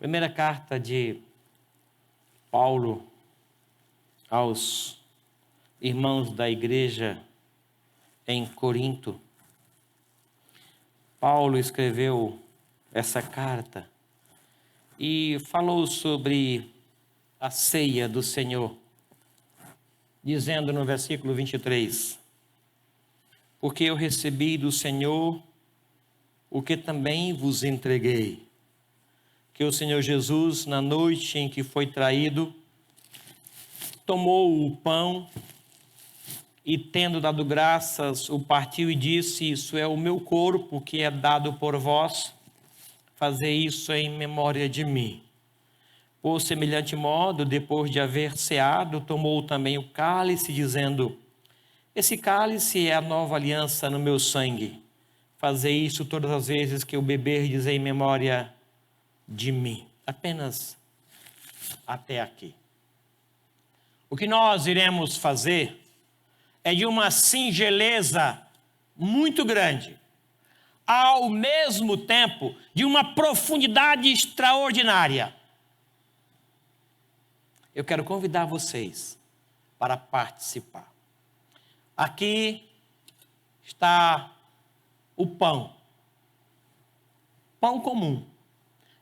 Primeira carta de Paulo aos irmãos da igreja em Corinto. Paulo escreveu essa carta e falou sobre a ceia do Senhor, dizendo no versículo 23: porque eu recebi do Senhor o que também vos entreguei, que o Senhor Jesus, na noite em que foi traído, tomou o pão e, tendo dado graças, o partiu e disse: isso é o meu corpo que é dado por vós, fazei isso em memória de mim. Por semelhante modo, depois de haver ceado, tomou também o cálice, dizendo: esse cálice é a nova aliança no meu sangue. Fazei isso todas as vezes que o beberdes em memória de mim. Apenas até aqui. O que nós iremos fazer é de uma singeleza muito grande, ao mesmo tempo de uma profundidade extraordinária. Eu quero convidar vocês para participar. Aqui está o pão comum,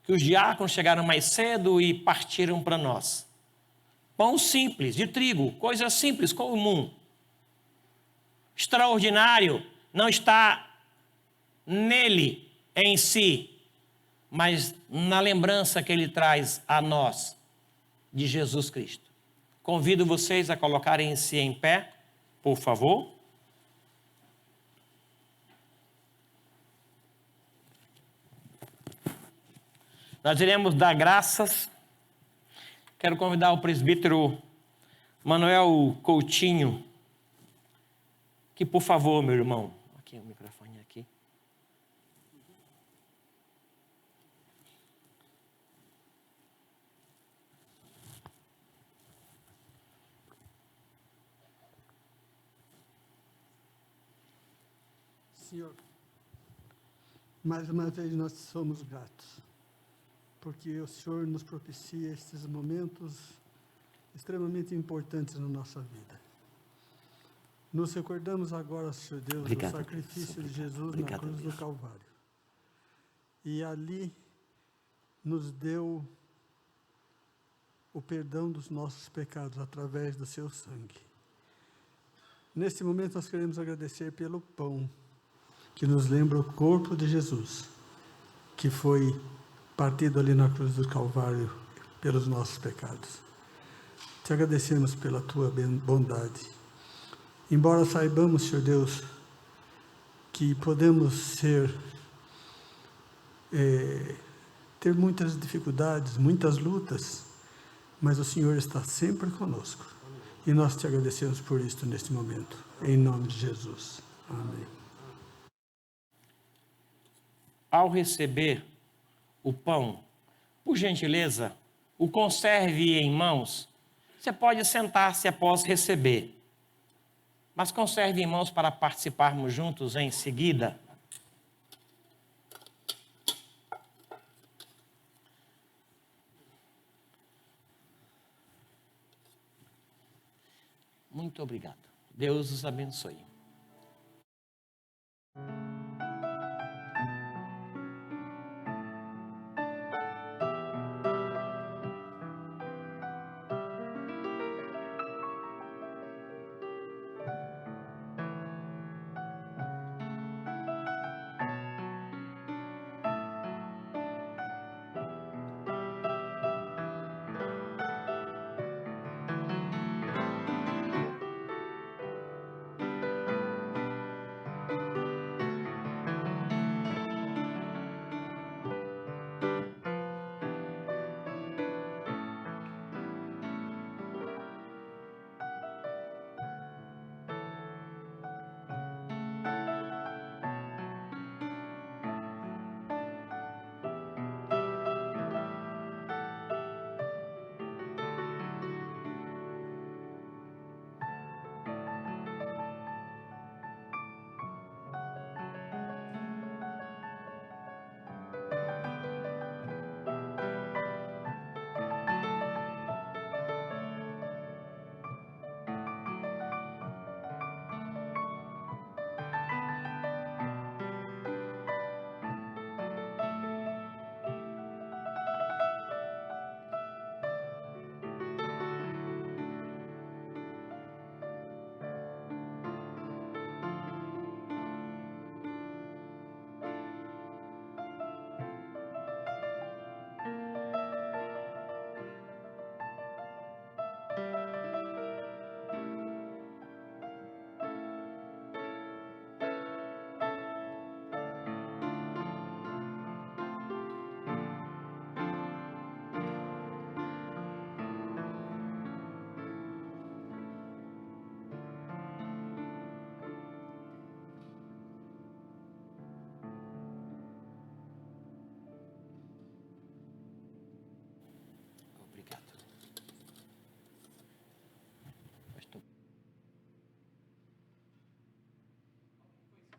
que os diáconos chegaram mais cedo e partiram para nós. Pão simples, de trigo, coisa simples, comum. Extraordinário não está nele em si, mas na lembrança que ele traz a nós de Jesus Cristo. Convido vocês a colocarem-se em pé, por favor. Nós iremos dar graças. Quero convidar o presbítero Manuel Coutinho, que, por favor, meu irmão, aqui o microfone aqui. Senhor, mais uma vez nós somos gratos, porque o Senhor nos propicia estes momentos extremamente importantes na nossa vida. Nos recordamos agora, Senhor Deus, Obrigado, do sacrifício Deus. de Jesus Obrigado, na cruz Deus. do Calvário. E ali nos deu o perdão dos nossos pecados através do seu sangue. Neste momento nós queremos agradecer pelo pão, que nos lembra o corpo de Jesus, que foi partido ali na cruz do Calvário pelos nossos pecados. Te agradecemos pela tua bondade. Embora saibamos, Senhor Deus, que podemos ter muitas dificuldades, muitas lutas, mas o Senhor está sempre conosco. E nós te agradecemos por isso neste momento. Em nome de Jesus. Amém. Ao receber o pão, por gentileza, o conserve em mãos. Você pode sentar-se após receber, mas conserve em mãos para participarmos juntos em seguida. Muito obrigado. Deus os abençoe.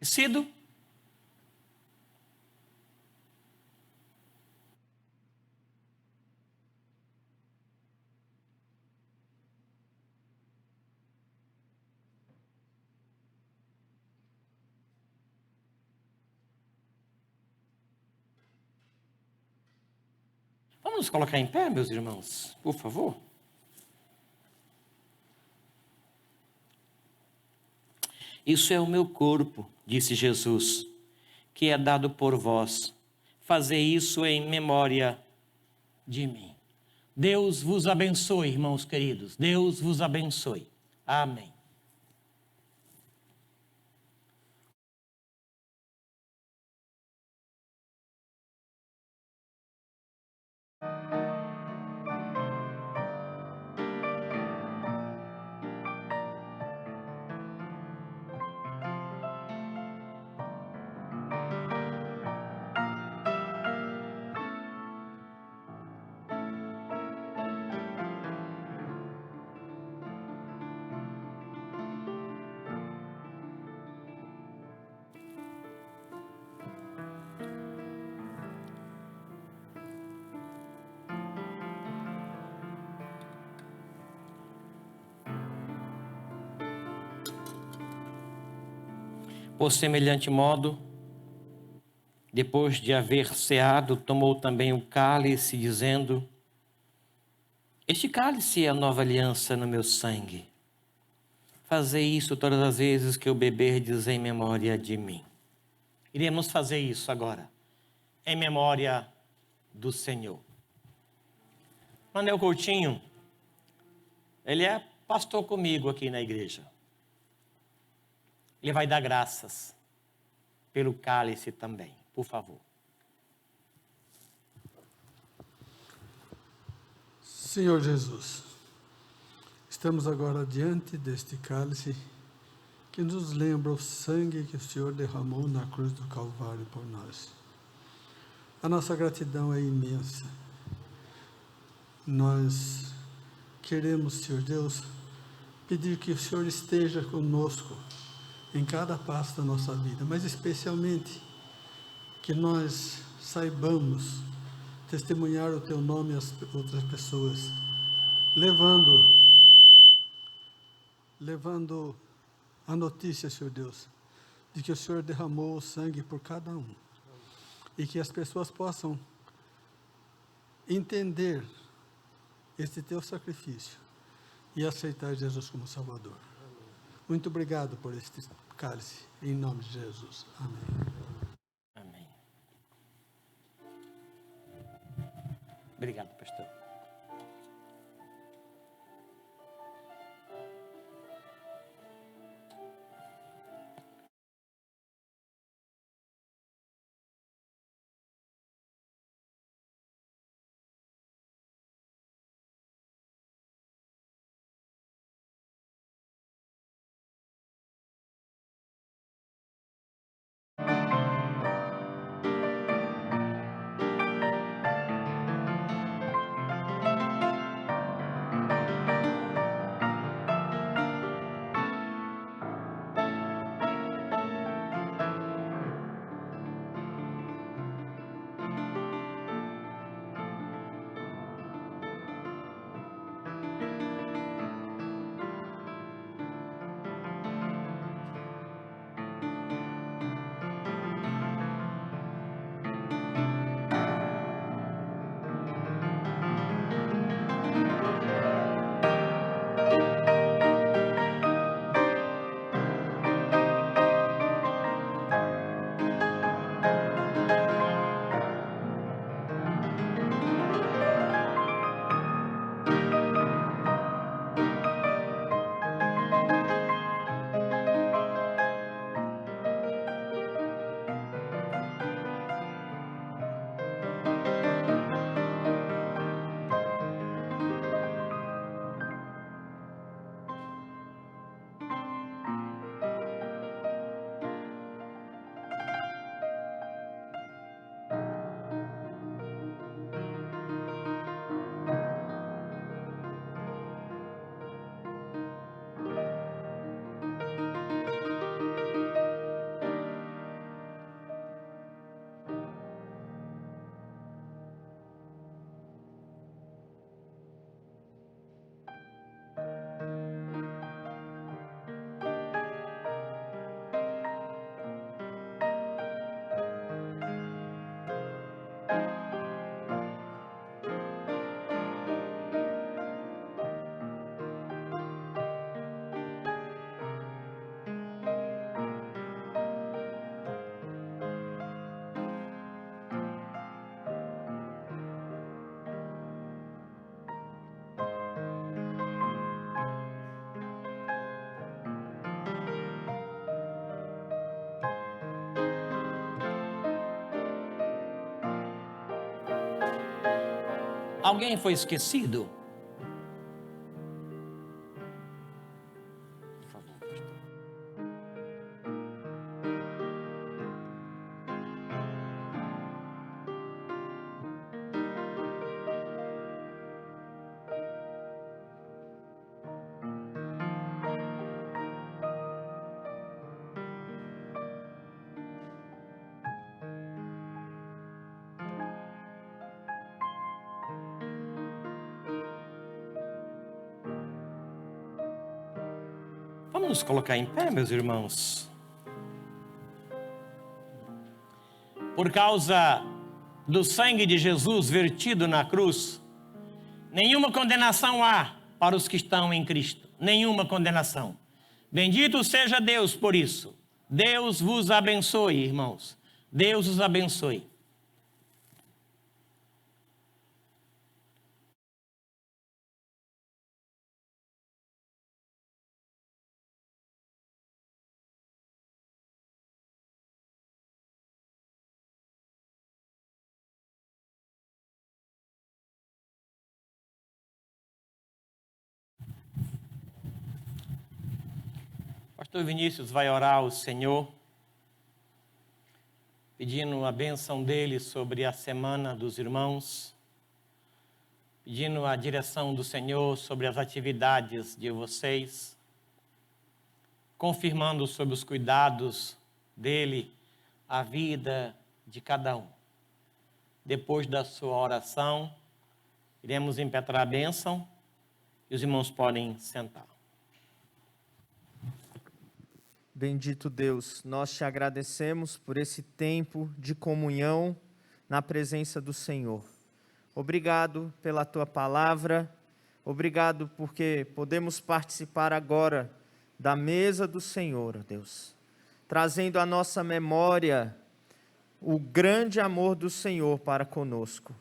Sido? Vamos nos colocar em pé, meus irmãos, por favor. Isso é o meu corpo, disse Jesus, que é dado por vós. Fazer isso em memória de mim. Deus vos abençoe, irmãos queridos. Deus vos abençoe. Amém. Por semelhante modo, depois de haver ceado, tomou também o cálice, dizendo: Este cálice é a nova aliança no meu sangue. Fazei isso todas as vezes que eu beberdes em memória de mim. Iremos fazer isso agora, em memória do Senhor. Manel Coutinho, ele é pastor comigo aqui na igreja. Ele vai dar graças pelo cálice também, por favor. Senhor Jesus, estamos agora diante deste cálice que nos lembra o sangue que o Senhor derramou na cruz do Calvário por nós. A nossa gratidão é imensa. Nós queremos, Senhor Deus, pedir que o Senhor esteja conosco em cada passo da nossa vida, mas especialmente que nós saibamos testemunhar o Teu nome às outras pessoas, levando a notícia, Senhor Deus, de que o Senhor derramou o sangue por cada um, e que as pessoas possam entender este Teu sacrifício e aceitar Jesus como Salvador. Muito obrigado por este cálice, em nome de Jesus. Amém. Amém. Obrigado, pastor. Alguém foi esquecido? Por favor, pastor. Vamos nos colocar em pé, meus irmãos. Por causa do sangue de Jesus vertido na cruz, nenhuma condenação há para os que estão em Cristo. Nenhuma condenação. Bendito seja Deus por isso. Deus vos abençoe, irmãos. Deus os abençoe. Pastor Vinícius vai orar ao Senhor, pedindo a bênção dele sobre a semana dos irmãos, pedindo a direção do Senhor sobre as atividades de vocês, confirmando sobre os cuidados dele, a vida de cada um. Depois da sua oração, iremos impetrar a bênção e os irmãos podem sentar. Bendito Deus, nós te agradecemos por esse tempo de comunhão na presença do Senhor. Obrigado pela tua palavra, obrigado porque podemos participar agora da mesa do Senhor, ó Deus, trazendo à nossa memória o grande amor do Senhor para conosco.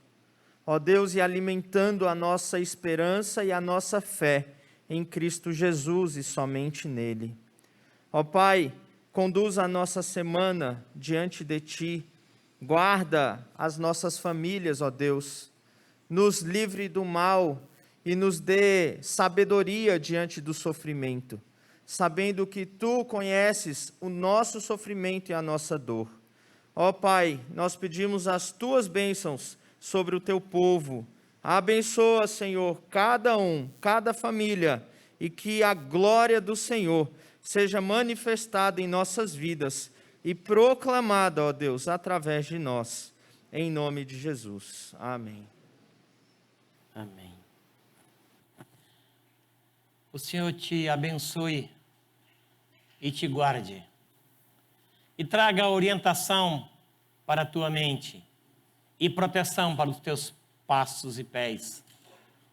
Ó Deus, e alimentando a nossa esperança e a nossa fé em Cristo Jesus e somente nele. Ó Pai, conduz a nossa semana diante de Ti, guarda as nossas famílias, ó Deus, nos livre do mal e nos dê sabedoria diante do sofrimento, sabendo que Tu conheces o nosso sofrimento e a nossa dor. Ó Pai, nós pedimos as Tuas bênçãos sobre o Teu povo. Abençoa, Senhor, cada um, cada família, e que a glória do Senhor seja manifestada em nossas vidas e proclamada, ó Deus, através de nós, em nome de Jesus. Amém. Amém. O Senhor te abençoe e te guarde, e traga orientação para a tua mente e proteção para os teus passos e pés.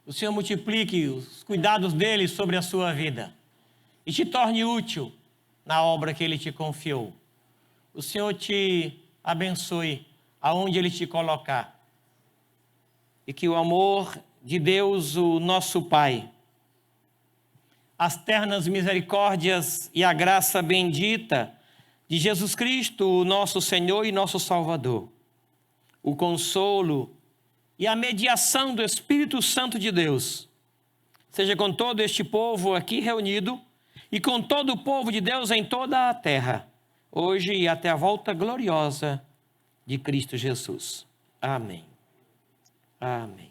O Senhor multiplique os cuidados dele sobre a sua vida e te torne útil na obra que Ele te confiou. O Senhor te abençoe aonde Ele te colocar. E que o amor de Deus, o nosso Pai, as ternas misericórdias e a graça bendita de Jesus Cristo, o nosso Senhor e nosso Salvador, o consolo e a mediação do Espírito Santo de Deus, seja com todo este povo aqui reunido, e com todo o povo de Deus em toda a terra, hoje e até a volta gloriosa de Cristo Jesus. Amém. Amém.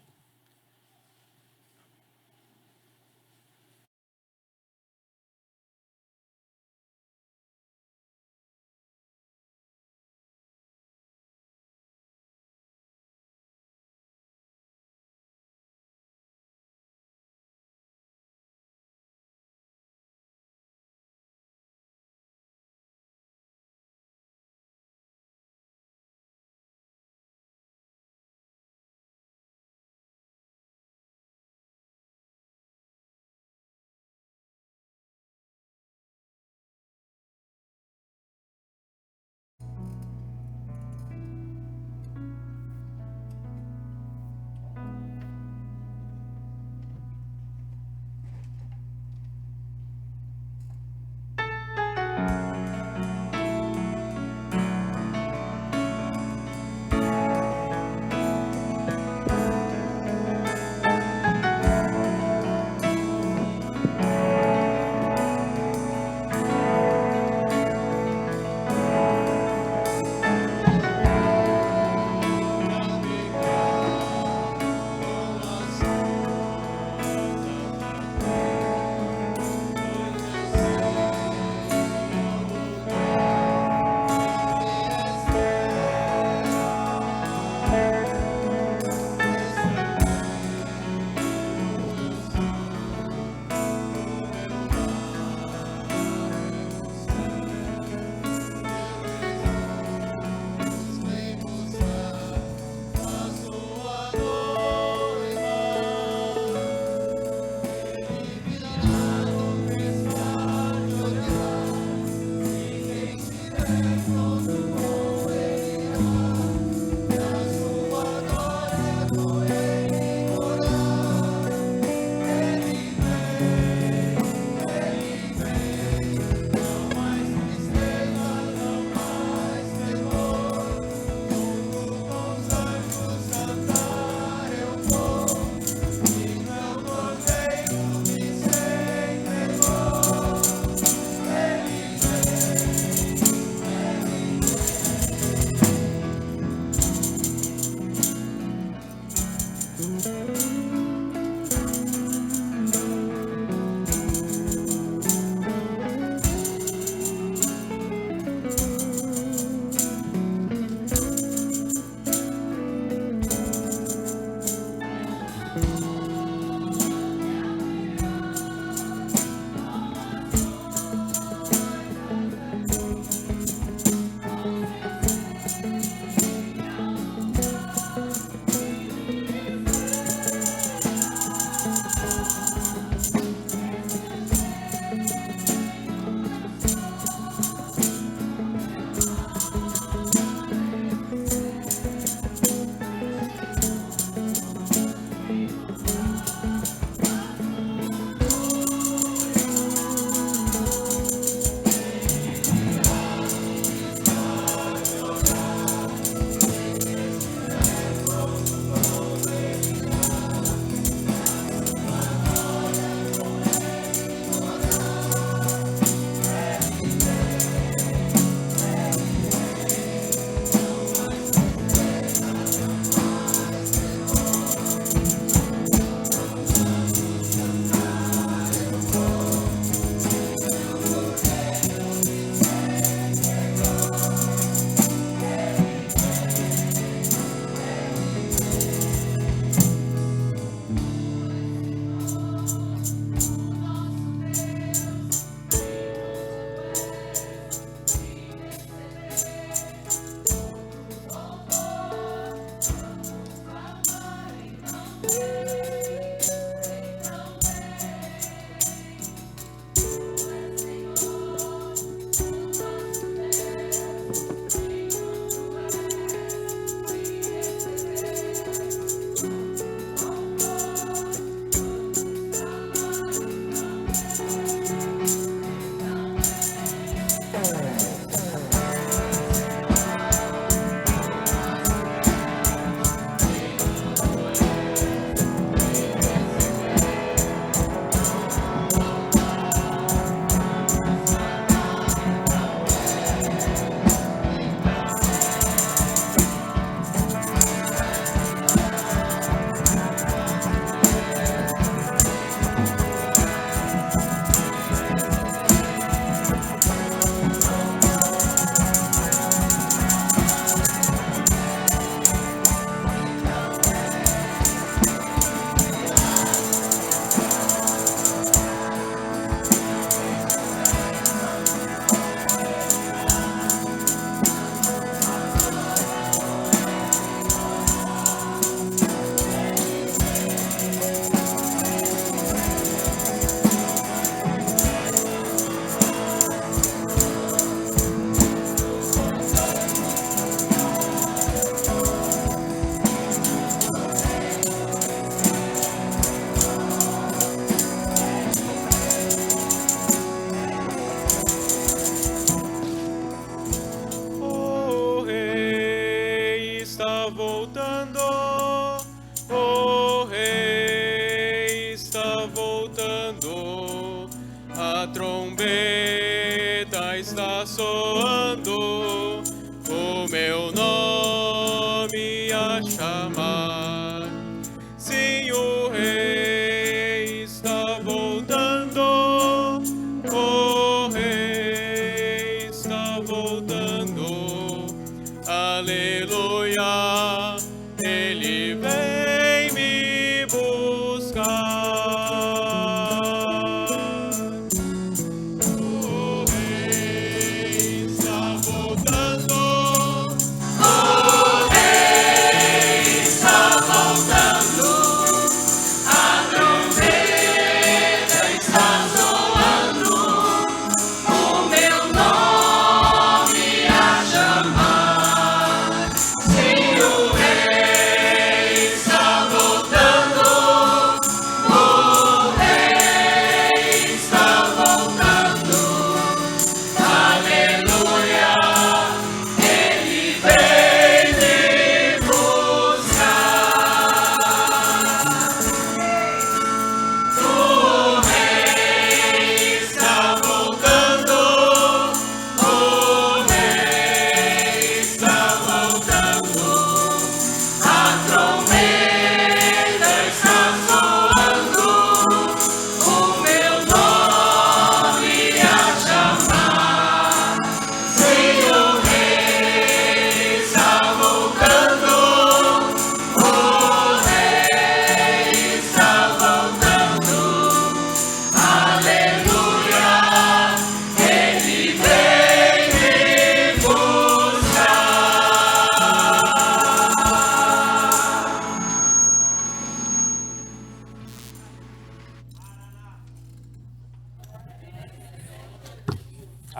trombeta está soando, o meu nome a chamar. Sim, o Rei está voltando, o Rei está voltando, aleluia, Ele vem me buscar.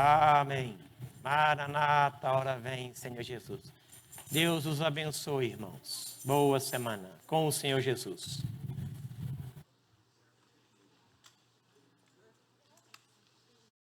Amém. Maranata, hora vem, Senhor Jesus. Deus os abençoe, irmãos. Boa semana com o Senhor Jesus.